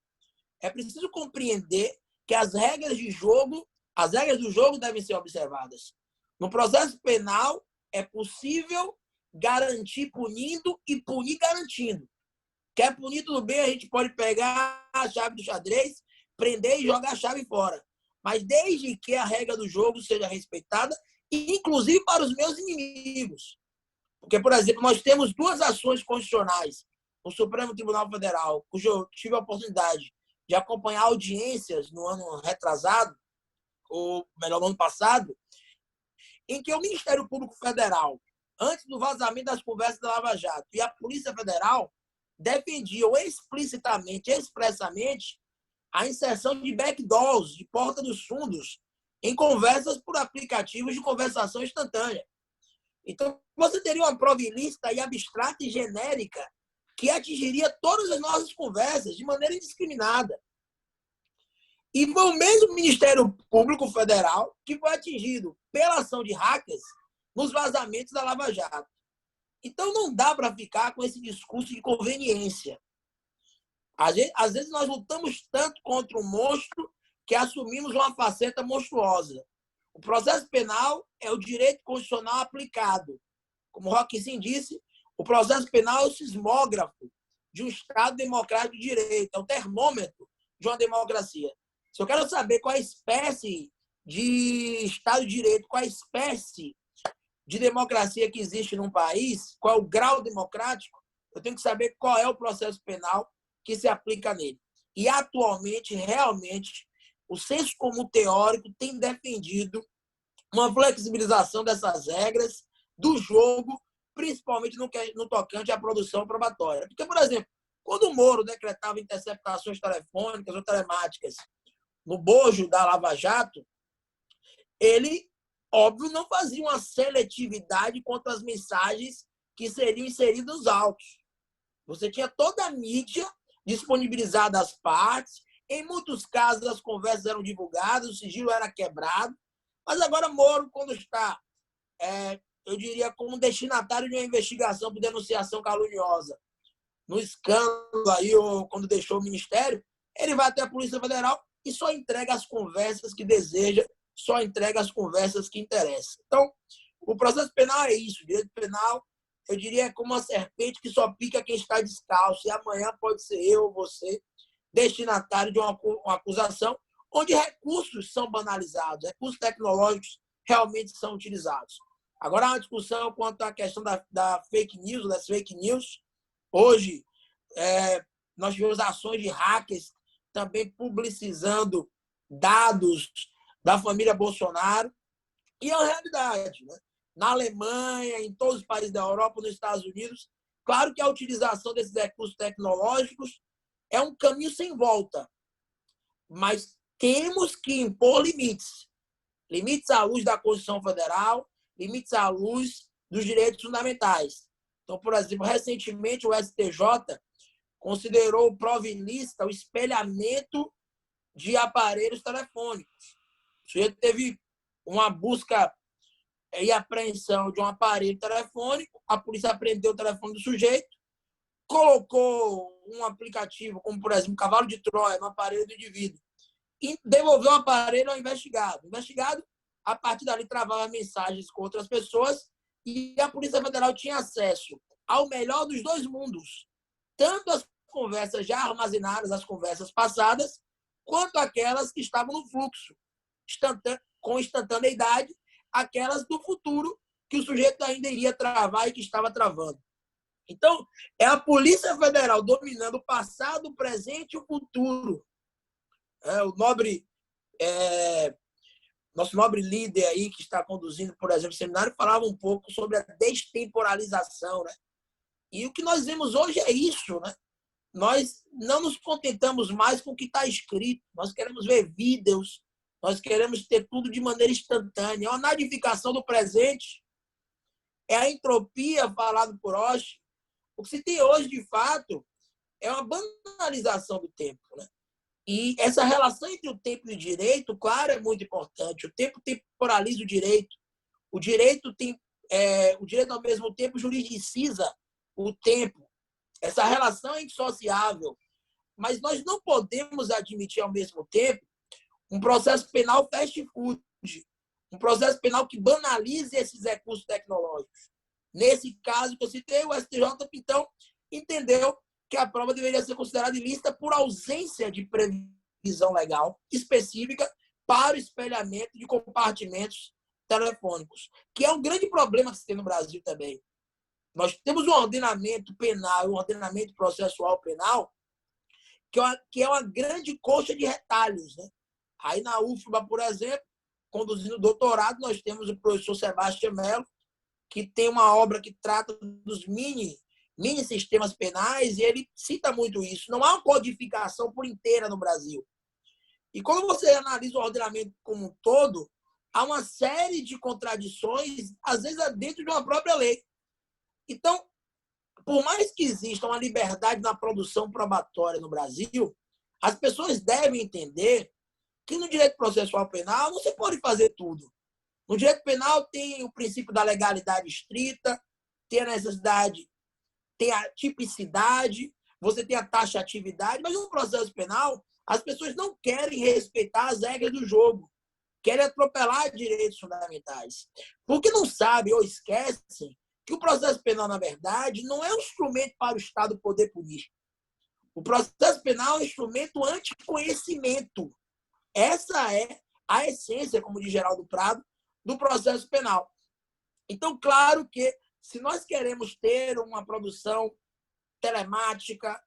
é preciso compreender que as regras do jogo devem ser observadas. No processo penal, é possível garantir punindo e punir garantindo. Quer punir, tudo bem, a gente pode pegar a chave do xadrez, prender e jogar a chave fora. Mas desde que a regra do jogo seja respeitada, inclusive para os meus inimigos. Porque, por exemplo, nós temos 2 ações constitucionais no Supremo Tribunal Federal, cujo eu tive a oportunidade de acompanhar audiências no ano retrasado, ou melhor, no ano passado, em que o Ministério Público Federal, antes do vazamento das conversas da Lava Jato, e a Polícia Federal defendiam explicitamente, expressamente, a inserção de backdoors, de porta dos fundos, em conversas por aplicativos de conversação instantânea. Então, você teria uma prova ilícita e abstrata e genérica que atingiria todas as nossas conversas de maneira indiscriminada. E foi o mesmo Ministério Público Federal que foi atingido pela ação de hackers nos vazamentos da Lava Jato. Então, não dá para ficar com esse discurso de conveniência. Às vezes, nós lutamos tanto contra um monstro que assumimos uma faceta monstruosa. O processo penal é o direito constitucional aplicado. Como Roquesin disse, o processo penal é o sismógrafo de um Estado democrático de direito, é o termômetro de uma democracia. Se eu quero saber qual a espécie de Estado de Direito, qual a espécie de democracia que existe num país, qual é o grau democrático, eu tenho que saber qual é o processo penal que se aplica nele. E, atualmente, realmente, o senso comum teórico tem defendido uma flexibilização dessas regras do jogo, principalmente no tocante à produção probatória. Porque, por exemplo, quando o Moro decretava interceptações telefônicas ou telemáticas no bojo da Lava Jato, ele, óbvio, não fazia uma seletividade contra as mensagens que seriam inseridas nos autos. Você tinha toda a mídia disponibilizada às partes, em muitos casos as conversas eram divulgadas, o sigilo era quebrado, mas agora Moro, quando está, eu diria, como destinatário de uma investigação por denunciação caluniosa, no escândalo aí, ou quando deixou o Ministério, ele vai até a Polícia Federal e só entrega as conversas que deseja, só entrega as conversas que interessam. Então, o processo penal é isso. O direito penal, eu diria, é como uma serpente que só pica quem está descalço. E amanhã pode ser eu ou você, destinatário de uma acusação, onde recursos são banalizados, recursos tecnológicos realmente são utilizados. Agora, há uma discussão quanto à questão da fake news, das fake news. Hoje, nós tivemos ações de hackers também publicizando dados da família Bolsonaro. E é uma realidade, né? Na Alemanha, em todos os países da Europa, nos Estados Unidos, claro que a utilização desses recursos tecnológicos é um caminho sem volta. Mas temos que impor limites. Limites à luz da Constituição Federal, limites à luz dos direitos fundamentais. Então, por exemplo, recentemente o STJ considerou prova ilícita o espelhamento de aparelhos telefônicos. O sujeito teve uma busca e apreensão de um aparelho telefônico, a polícia apreendeu o telefone do sujeito, colocou um aplicativo, como, por exemplo, cavalo de Troia, no aparelho do indivíduo, e devolveu o aparelho ao investigado. O investigado, a partir dali, travava mensagens com outras pessoas e a Polícia Federal tinha acesso ao melhor dos dois mundos, tanto as conversas já armazenadas, as conversas passadas, quanto aquelas que estavam no fluxo, com instantaneidade, aquelas do futuro que o sujeito ainda iria travar e que estava travando. Então, é a Polícia Federal dominando o passado, o presente e o futuro. O nosso nobre líder aí, que está conduzindo, por exemplo, o seminário, falava um pouco sobre a destemporalização, né? E o que nós vemos hoje é isso, né? Nós não nos contentamos mais com o que está escrito. Nós queremos ver vídeos, nós queremos ter tudo de maneira instantânea. A nadificação do presente é a entropia falada por Osh. O que se tem hoje, de fato, é uma banalização do tempo, né? E essa relação entre o tempo e o direito, claro, é muito importante. O tempo temporaliza o direito. O direito ao mesmo tempo, juridiciza o tempo. Essa relação é indissociável. Mas nós não podemos admitir, ao mesmo tempo, um processo penal fast food, um processo penal que banalize esses recursos tecnológicos. Nesse caso que eu citei, o STJ, então, entendeu que a prova deveria ser considerada ilícita por ausência de previsão legal específica para o espelhamento de compartimentos telefônicos, que é um grande problema que se tem no Brasil também. Nós temos um ordenamento penal, um ordenamento processual penal, que é uma grande coxa de retalhos, né? Aí na UFBA, por exemplo, conduzindo doutorado, nós temos o professor Sebastião Mello, que tem uma obra que trata dos mini sistemas penais, e ele cita muito isso. Não há uma codificação por inteira no Brasil. E quando você analisa o ordenamento como um todo, há uma série de contradições, às vezes dentro de uma própria lei. Então, por mais que exista uma liberdade na produção probatória no Brasil, as pessoas devem entender que no direito processual penal não se pode fazer tudo. No direito penal tem o princípio da legalidade estrita, tem a necessidade, tem a tipicidade, você tem a taxatividade, mas no processo penal as pessoas não querem respeitar as regras do jogo, querem atropelar direitos fundamentais, porque não sabem ou esquecem que o processo penal, na verdade, não é um instrumento para o Estado poder punir. O processo penal é um instrumento anticonhecimento. Essa é a essência, como diz Geraldo Prado, do processo penal. Então, claro que se nós queremos ter uma produção telemática,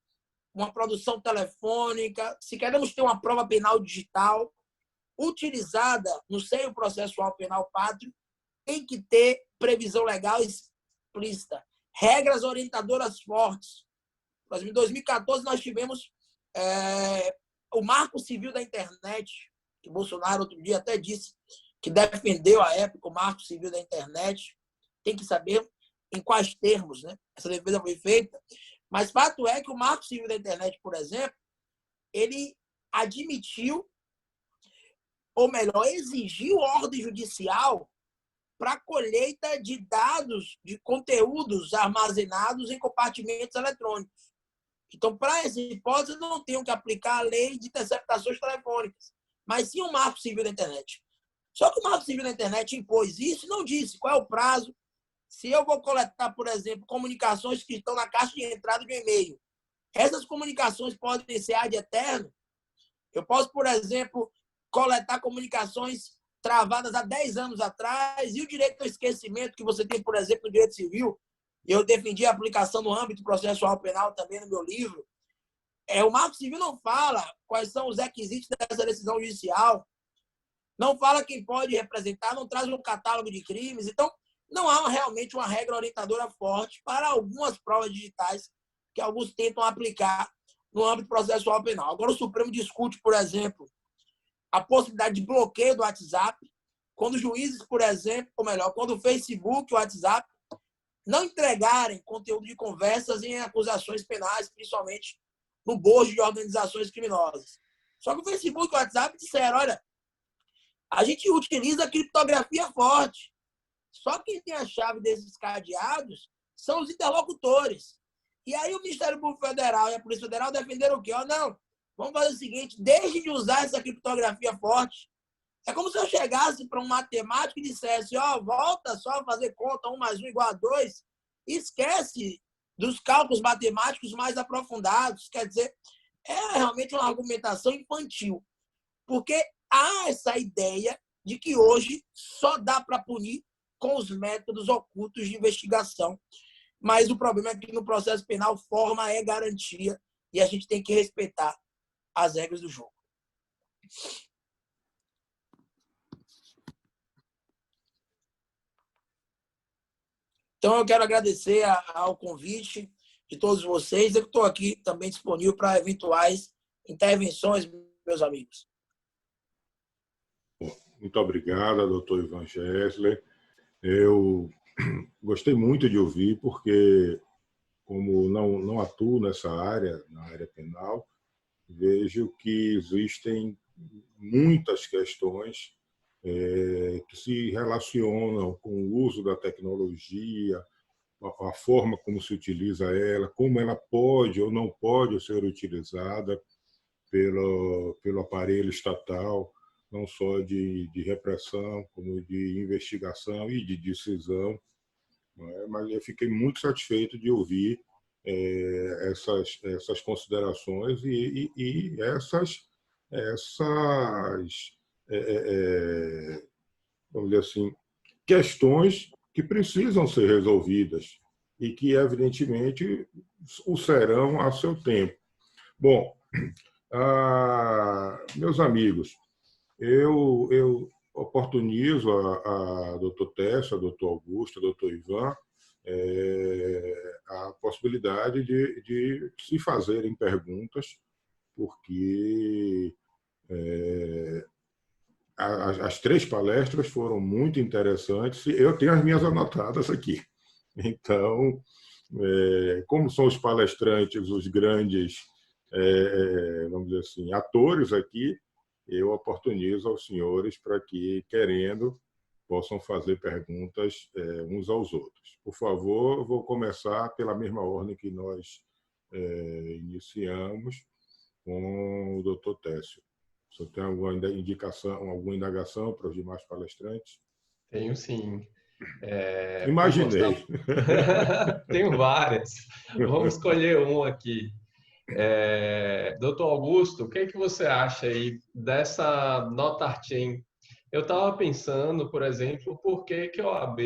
uma produção telefônica, se queremos ter uma prova penal digital utilizada no seio processual penal pátrio, tem que ter previsão legal explícita, regras orientadoras fortes. Por exemplo, em 2014, nós tivemos o Marco Civil da Internet, que Bolsonaro outro dia até disse que defendeu à época o Marco Civil da Internet. Tem que saber em quais termos, né, essa defesa foi feita. Mas fato é que o Marco Civil da Internet, por exemplo, ele admitiu, ou melhor, exigiu ordem judicial para a colheita de dados, de conteúdos armazenados em compartimentos eletrônicos. Então, para essa hipótese, não tenho que aplicar a lei de interceptações telefônicas, mas sim o Marco Civil da Internet. Só que o Marco Civil da Internet impôs isso e não disse qual é o prazo. Se eu vou coletar, por exemplo, comunicações que estão na caixa de entrada de um e-mail, essas comunicações podem ser ad eterno. Eu posso, por exemplo, coletar comunicações travadas há 10 anos atrás, e o direito ao esquecimento que você tem, por exemplo, no direito civil, e eu defendi a aplicação no âmbito processual penal também no meu livro. O Marco Civil não fala quais são os requisitos dessa decisão judicial, não fala quem pode representar, não traz um catálogo de crimes. Então, não há realmente uma regra orientadora forte para algumas provas digitais que alguns tentam aplicar no âmbito processual penal. Agora, o Supremo discute, por exemplo, a possibilidade de bloqueio do WhatsApp, quando juízes, por exemplo, ou melhor, quando o Facebook e o WhatsApp não entregarem conteúdo de conversas em acusações penais, principalmente no bojo de organizações criminosas. Só que o Facebook e o WhatsApp disseram, olha, a gente utiliza criptografia forte. Só quem tem a chave desses cadeados são os interlocutores. E aí o Ministério Público Federal e a Polícia Federal defenderam o quê? Não, vamos fazer o seguinte, deixe de usar essa criptografia forte. É como se eu chegasse para um matemático e dissesse, volta só a fazer conta 1 mais 1 igual a 2, e esquece dos cálculos matemáticos mais aprofundados. Quer dizer, é realmente uma argumentação infantil. Porque há essa ideia de que hoje só dá para punir com os métodos ocultos de investigação. Mas o problema é que no processo penal, forma é garantia e a gente tem que respeitar as regras do jogo. Então, eu quero agradecer ao convite de todos vocês. Eu estou aqui também disponível para eventuais intervenções, meus amigos. Muito obrigado, doutor Ivan Gessler. Eu gostei muito de ouvir, porque, como não atuo nessa área, na área penal, vejo que existem muitas questões que se relacionam com o uso da tecnologia, a forma como se utiliza ela, como ela pode ou não pode ser utilizada pelo aparelho estatal, não só de repressão, como de investigação e de decisão. Mas eu fiquei muito satisfeito de ouvir essas considerações e essas vamos dizer assim, questões que precisam ser resolvidas e que, evidentemente, o serão a seu tempo. Bom, meus amigos, eu oportunizo a doutor Tessa, a doutor Augusto, a doutor Ivan, a possibilidade de se fazerem perguntas, porque as 3 palestras foram muito interessantes. Eu tenho as minhas anotadas aqui. Então, como são os palestrantes, os grandes, vamos dizer assim, atores aqui, eu oportunizo aos senhores para que, querendo, possam fazer perguntas uns aos outros. Por favor, eu vou começar pela mesma ordem que nós iniciamos, com o doutor Técio. O senhor tem alguma indicação, alguma indagação para os demais palestrantes? Tenho sim. Imaginei. Tenho várias. Vamos escolher um aqui. Doutor Augusto, o que você acha aí dessa Notarchain? Eu estava pensando, por exemplo, por que a OAB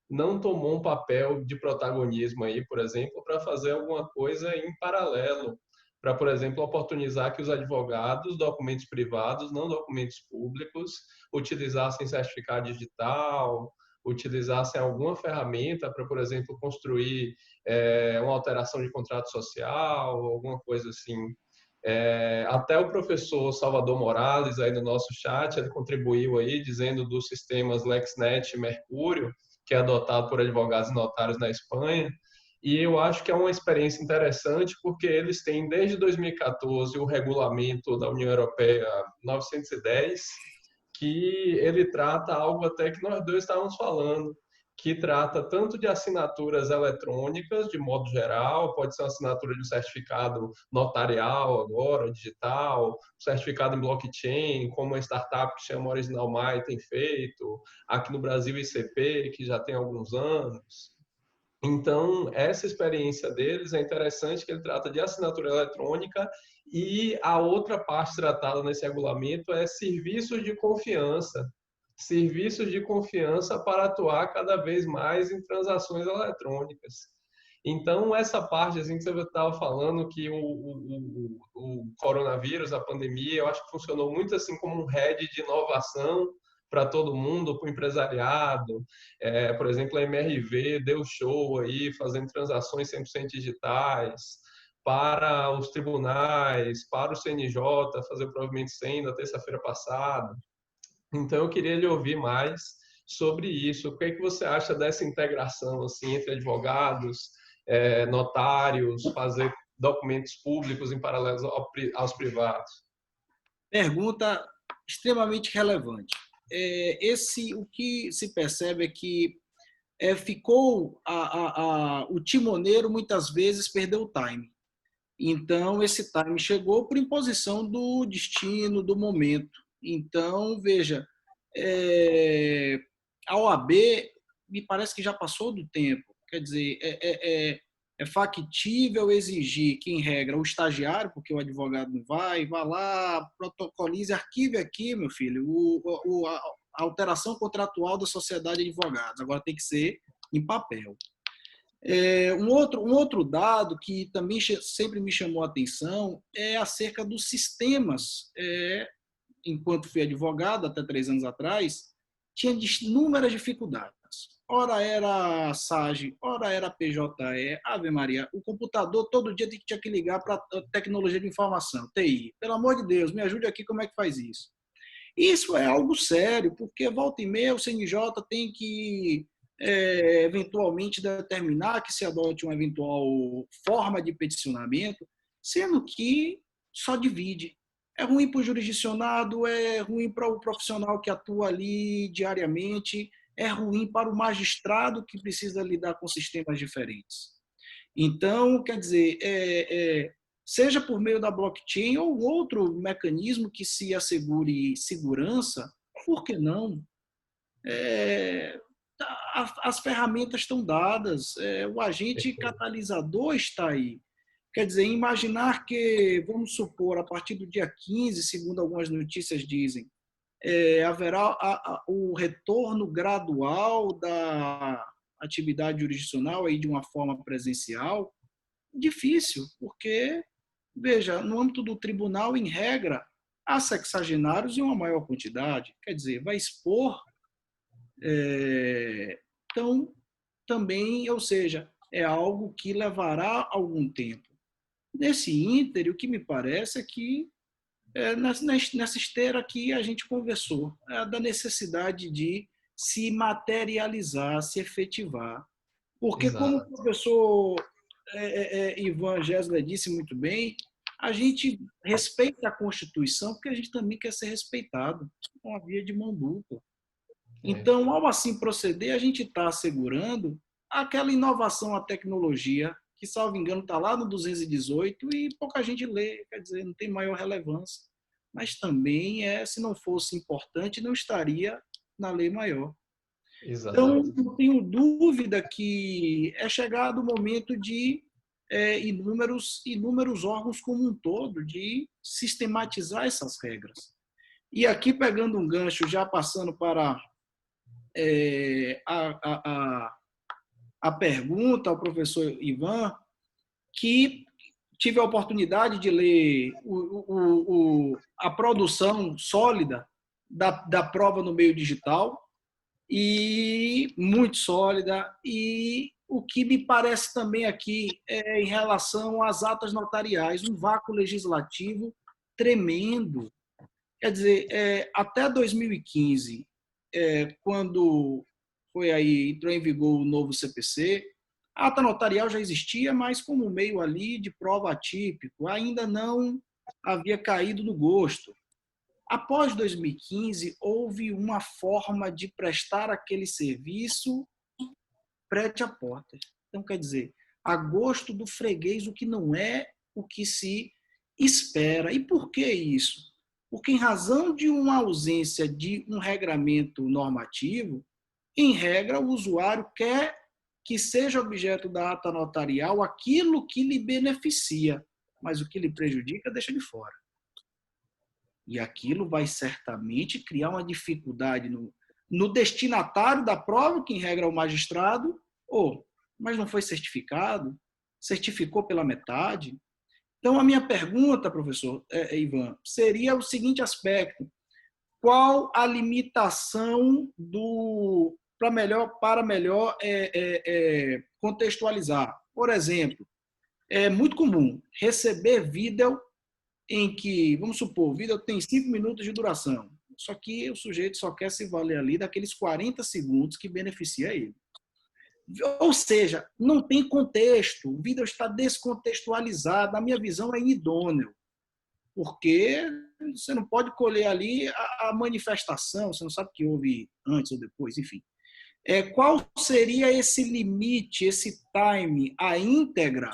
não tomou um papel de protagonismo aí, por exemplo, para fazer alguma coisa em paralelo, para, por exemplo, oportunizar que os advogados, documentos privados, não documentos públicos, utilizassem certificado digital, utilizassem alguma ferramenta para, por exemplo, construir uma alteração de contrato social, alguma coisa assim. Até o professor Salvador Morales, aí no nosso chat, ele contribuiu aí dizendo dos sistemas LexNet e Mercúrio, que é adotado por advogados e notários na Espanha. E eu acho que é uma experiência interessante, porque eles têm, desde 2014, o regulamento da União Europeia 910, que ele trata algo até que nós dois estávamos falando, que trata tanto de assinaturas eletrônicas, de modo geral, pode ser uma assinatura de um certificado notarial agora, digital, certificado em blockchain, como uma startup que chama Original My tem feito, aqui no Brasil ICP, que já tem alguns anos. Então, essa experiência deles é interessante, que ele trata de assinatura eletrônica, e a outra parte tratada nesse regulamento é serviços de confiança. Serviços de confiança para atuar cada vez mais em transações eletrônicas. Então, essa parte, assim, que você estava falando, que o coronavírus, a pandemia, eu acho que funcionou muito assim como um head de inovação para todo mundo, para o empresariado. Por exemplo, a MRV deu show aí, fazendo transações 100% digitais, para os tribunais, para o CNJ, fazer o provimento 100 da terça-feira passada. Então, eu queria lhe ouvir mais sobre isso. O que é que você acha dessa integração assim, entre advogados, notários, fazer documentos públicos em paralelo aos privados? Pergunta extremamente relevante. O que se percebe é que ficou o timoneiro, muitas vezes, perdeu o time. Então, esse time chegou por imposição do destino, do momento. Então, veja, a OAB me parece que já passou do tempo. Quer dizer, é factível exigir que, em regra, o estagiário, porque o advogado não vai, vá lá, protocolize, arquive aqui, meu filho, a alteração contratual da sociedade de advogados. Agora tem que ser em papel. Um outro dado que também sempre me chamou a atenção é acerca dos sistemas. Enquanto fui advogado, até 3 anos atrás, tinha inúmeras dificuldades. Ora era a SAGE, ora era a PJE, Ave Maria. O computador todo dia tinha que ligar para a tecnologia de informação, TI. Pelo amor de Deus, me ajude aqui, como é que faz isso? Isso é algo sério, porque volta e meia o CNJ tem que eventualmente determinar que se adote uma eventual forma de peticionamento, sendo que só divide. É ruim para o jurisdicionado, é ruim para o profissional que atua ali diariamente, é ruim para o magistrado que precisa lidar com sistemas diferentes. Então, quer dizer, seja por meio da blockchain ou outro mecanismo que se assegure segurança, por que não? As ferramentas estão dadas, o agente catalisador está aí. Quer dizer, imaginar que, vamos supor, a partir do dia 15, segundo algumas notícias dizem, haverá o retorno gradual da atividade jurisdicional aí de uma forma presencial, difícil, porque, veja, no âmbito do tribunal, em regra, há sexagenários em uma maior quantidade, quer dizer, vai expor. Então, também, ou seja, é algo que levará algum tempo. Nesse ínter, o que me parece é que nessa esteira aqui a gente conversou da necessidade de se materializar, se efetivar. Porque, exato, como o professor Ivan Gessler disse muito bem, a gente respeita a Constituição porque a gente também quer ser respeitado, com a via de mão dupla. Então, ao assim proceder, a gente está assegurando aquela inovação à tecnologia que, salvo engano, está lá no 218 e pouca gente lê, quer dizer, não tem maior relevância. Mas também, se não fosse importante, não estaria na lei maior. Exatamente. Então, não tenho dúvida que é chegado o momento de inúmeros órgãos como um todo, de sistematizar essas regras. E aqui, pegando um gancho, já passando para a pergunta ao professor Ivan, que tive a oportunidade de ler a produção sólida da prova no meio digital, e muito sólida, e o que me parece também aqui em relação às atas notariais, um vácuo legislativo tremendo. Quer dizer, até 2015, quando entrou em vigor o novo CPC, a ata notarial já existia, mas como meio ali de prova atípico, ainda não havia caído no gosto. Após 2015, houve uma forma de prestar aquele serviço prete à porta. Então, quer dizer, a gosto do freguês, o que não é o que se espera. E por que isso? Porque, em razão de uma ausência de um regramento normativo, em regra, o usuário quer que seja objeto da ata notarial aquilo que lhe beneficia, mas o que lhe prejudica deixa de fora. E aquilo vai certamente criar uma dificuldade no destinatário da prova, que em regra é o magistrado, mas não foi certificado, certificou pela metade. Então, a minha pergunta, professor Ivan, seria o seguinte aspecto: qual a limitação para melhor contextualizar? Por exemplo, é muito comum receber vídeo em que, vamos supor, o vídeo tem 5 minutos de duração, só que o sujeito só quer se valer ali daqueles 40 segundos que beneficia ele. Ou seja, não tem contexto, o vídeo está descontextualizado, na minha visão é inidôneo, porque você não pode colher ali a manifestação, você não sabe o que houve antes ou depois, enfim. Qual seria esse limite, esse time, a íntegra,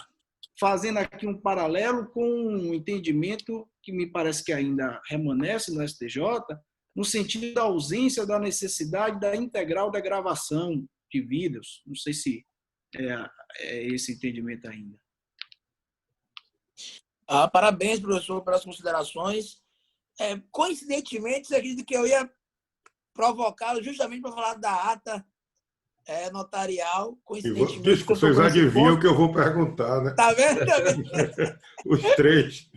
fazendo aqui um paralelo com um entendimento que me parece que ainda remanesce no STJ, no sentido da ausência da necessidade da integral da gravação de vídeos. Não sei se é esse entendimento ainda. Parabéns, professor, pelas considerações. Coincidentemente, você acredita que eu ia provocá-lo justamente para falar da ata notarial, coincidentemente. Desculpa, vocês adivinham que eu vou perguntar, né? Tá vendo? Tá vendo? Os três.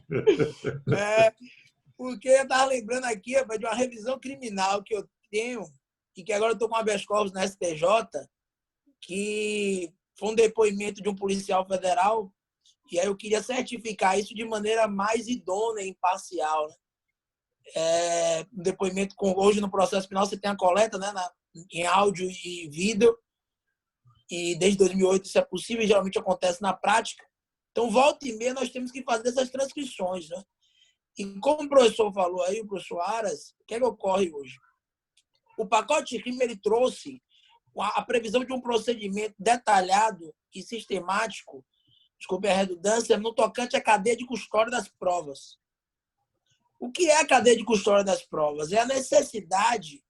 Porque eu estava lembrando aqui de uma revisão criminal que eu tenho, e que agora eu estou com habeas corpus na STJ, que foi um depoimento de um policial federal, e aí eu queria certificar isso de maneira mais idônea e imparcial. Né? Um depoimento hoje no processo penal você tem a coleta, né, em áudio e vídeo, e desde 2008 isso é possível e geralmente acontece na prática. Então, volta e meia, nós temos que fazer essas transcrições. Né? E como o professor falou aí, o professor Aras, o que é que ocorre hoje? O pacote de crime ele trouxe a previsão de um procedimento detalhado e sistemático, desculpe a redundância, no tocante à cadeia de custódia das provas. O que é a cadeia de custódia das provas? É a necessidade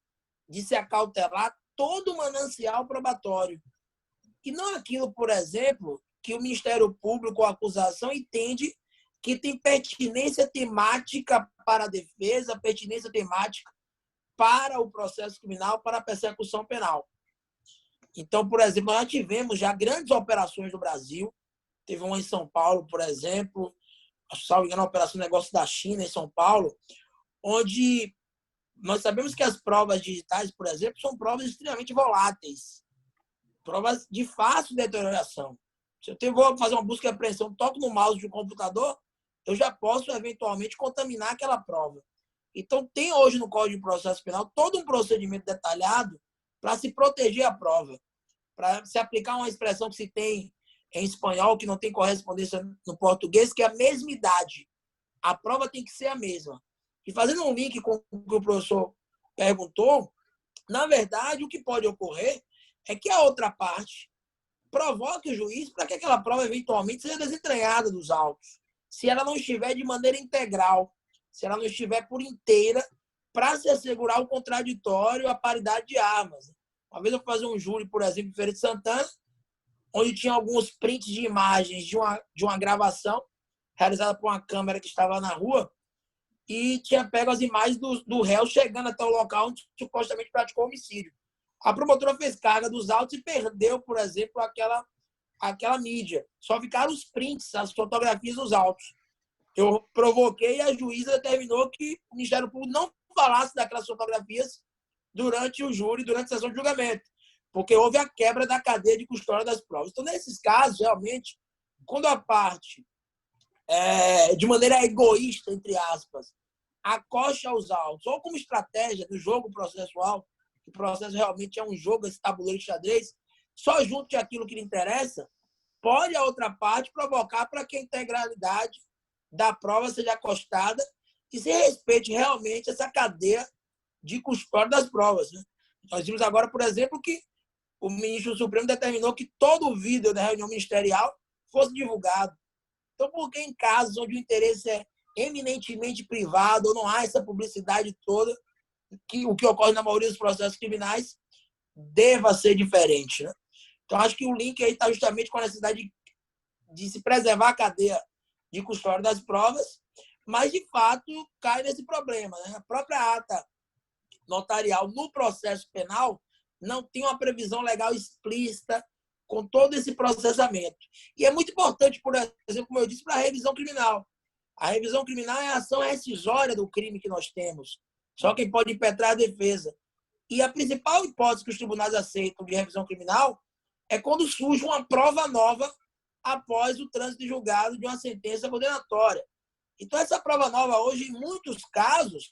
de se acautelar todo o manancial probatório. E não aquilo, por exemplo, que o Ministério Público ou a acusação entende que tem pertinência temática para a defesa, pertinência temática para o processo criminal, para a persecução penal. Então, por exemplo, nós tivemos já grandes operações no Brasil. Teve uma em São Paulo, por exemplo, salvo engano, a Operação Negócio da China, em São Paulo, onde nós sabemos que as provas digitais, por exemplo, são provas extremamente voláteis, provas de fácil deterioração. Se eu vou fazer uma busca e apreensão, toco no mouse de um computador, eu já posso, eventualmente, contaminar aquela prova. Então, tem hoje no Código de Processo Penal todo um procedimento detalhado para se proteger a prova, para se aplicar uma expressão que se tem em espanhol, que não tem correspondência no português, que é a mesma idade. A prova tem que ser a mesma. E fazendo um link com o que o professor perguntou, na verdade, o que pode ocorrer é que a outra parte provoque o juiz para que aquela prova, eventualmente, seja desentranhada dos autos. Se ela não estiver de maneira integral, se ela não estiver por inteira, para se assegurar o contraditório, a paridade de armas. Uma vez eu fui fazer um júri, por exemplo, em Feira de Santana, onde tinha alguns prints de imagens de uma gravação realizada por uma câmera que estava na rua e tinha pego as imagens do réu chegando até o local onde supostamente praticou homicídio. A promotora fez carga dos autos e perdeu, por exemplo, aquela mídia. Só ficaram os prints, as fotografias dos autos. Eu provoquei e a juíza determinou que o Ministério Público não falasse daquelas fotografias durante o júri, durante a sessão de julgamento, porque houve a quebra da cadeia de custódia das provas. Então, nesses casos, realmente, quando a parte, de maneira egoísta, entre aspas, acocha aos autos, ou como estratégia do jogo processual, que o processo realmente é um jogo, esse tabuleiro de xadrez, só junto aquilo que lhe interessa, pode a outra parte provocar para que a integralidade da prova seja acostada e se respeite realmente essa cadeia de custódia das provas. Né? Nós vimos agora, por exemplo, que o ministro do Supremo determinou que todo o vídeo da reunião ministerial fosse divulgado. Então, por que em casos onde o interesse é eminentemente privado, ou não há essa publicidade toda, o que ocorre na maioria dos processos criminais, deva ser diferente? Né? Então, acho que o link aí está justamente com a necessidade de se preservar a cadeia de custódia das provas, mas, de fato, cai nesse problema. Né? A própria ata notarial no processo penal não tem uma previsão legal explícita com todo esse processamento. E é muito importante, por exemplo, como eu disse, para a revisão criminal. A revisão criminal é a ação rescisória do crime que nós temos. Só quem pode impetrar a defesa. E a principal hipótese que os tribunais aceitam de revisão criminal é quando surge uma prova nova após o trânsito julgado de uma sentença condenatória. Então, essa prova nova hoje, em muitos casos,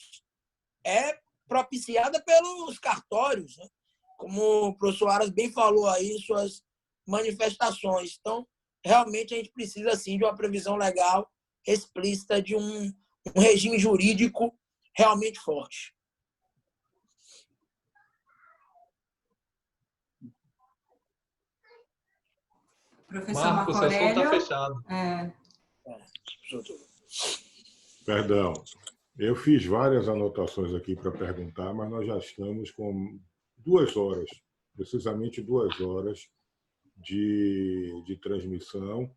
é propiciada pelos cartórios, né? Como o professor Aras bem falou aí em suas manifestações. Então, realmente, a gente precisa, sim, de uma previsão legal explícita, de um regime jurídico realmente forte. Professor Marcos, Marco o assunto está Aurélio. fechado. Perdão. Eu fiz várias anotações aqui para perguntar, mas nós já estamos com 2 horas, precisamente 2 horas de transmissão.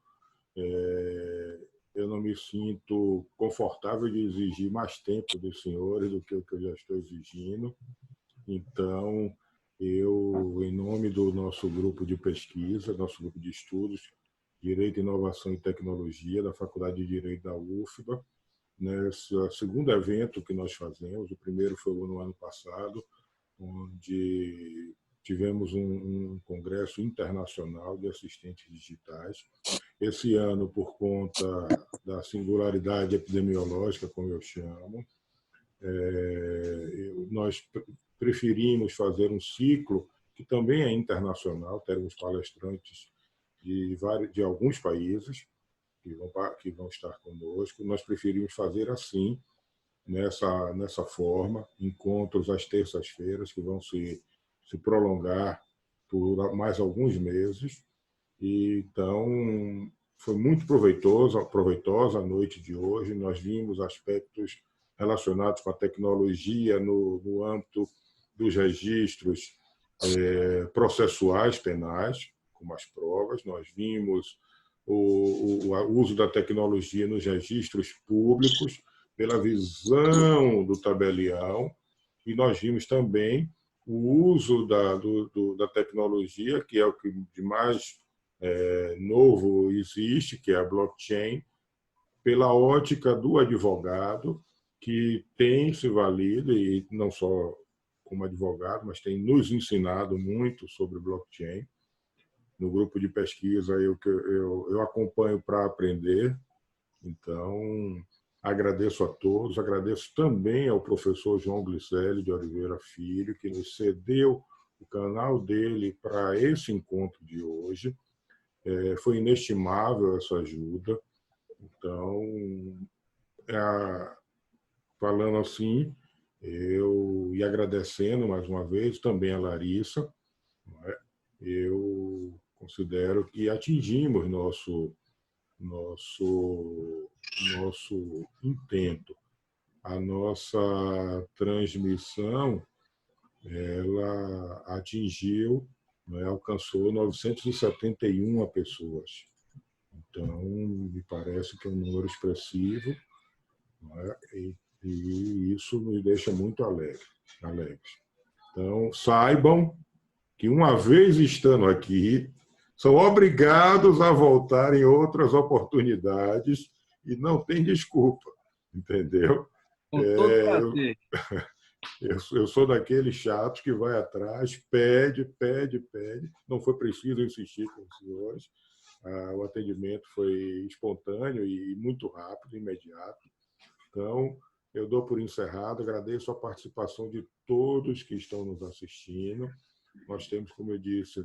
Eu não me sinto confortável de exigir mais tempo dos senhores do que o que eu já estou exigindo. Então, eu, em nome do nosso grupo de pesquisa, nosso grupo de estudos, Direito, Inovação e Tecnologia, da Faculdade de Direito da UFBA, nesse segundo evento que nós fazemos. O primeiro foi no ano passado, onde tivemos um congresso internacional de assistentes digitais. Esse ano, por conta da singularidade epidemiológica, como eu chamo, nós preferimos fazer um ciclo que também é internacional. Teremos palestrantes de alguns países que vão estar conosco. Nós preferimos fazer assim, nessa forma, encontros às terças-feiras, que vão se prolongar por mais alguns meses. E, então, foi muito proveitosa a noite de hoje. Nós vimos aspectos relacionados com a tecnologia no âmbito dos registros processuais penais, como as provas. Nós vimos o uso da tecnologia nos registros públicos, pela visão do tabelião, e nós vimos também o uso da tecnologia, que é o que de mais novo existe, que é a blockchain, pela ótica do advogado, que tem se valido, e não só como advogado, mas tem nos ensinado muito sobre blockchain. No grupo de pesquisa, eu acompanho para aprender. Então, agradeço a todos, agradeço também ao professor João Glicério de Oliveira Filho, que nos cedeu o canal dele para esse encontro de hoje. Foi inestimável essa ajuda. Então, falando assim, e agradecendo mais uma vez também a Larissa, eu considero que atingimos nosso intento. A nossa transmissão, ela atingiu, alcançou 971 pessoas. Então, me parece que é um número expressivo, e isso nos deixa muito alegres. Então, saibam que, uma vez estando aqui, são obrigados a voltar em outras oportunidades e não tem desculpa, entendeu? Com todo prazer. Eu sou daqueles chatos que vai atrás, pede. Não foi preciso insistir com os senhores. O atendimento foi espontâneo e muito rápido, imediato. Então, eu dou por encerrado. Agradeço a participação de todos que estão nos assistindo. Nós temos, como eu disse,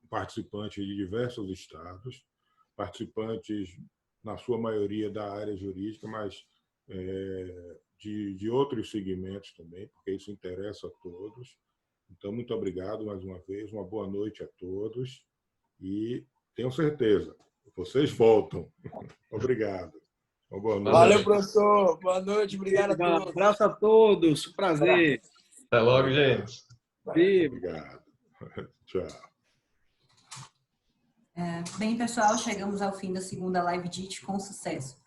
participantes de diversos estados, participantes, na sua maioria, da área jurídica, mas de outros segmentos também, porque isso interessa a todos. Então, muito obrigado mais uma vez, uma boa noite a todos, e tenho certeza, vocês voltam. Obrigado. Uma boa noite. Valeu, professor. Boa noite, obrigado a todos. Um abraço a todos, prazer. Até logo, gente. Obrigado. Tchau. Bem, pessoal, chegamos ao fim da segunda Live DIT com sucesso.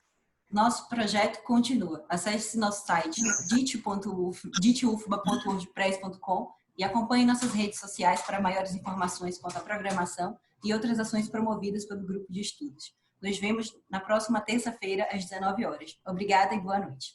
Nosso projeto continua. Acesse nosso site ditufba.wordpress.com e acompanhe nossas redes sociais para maiores informações quanto à programação e outras ações promovidas pelo grupo de estudos. Nos vemos na próxima terça-feira, às 19 horas. Obrigada e boa noite.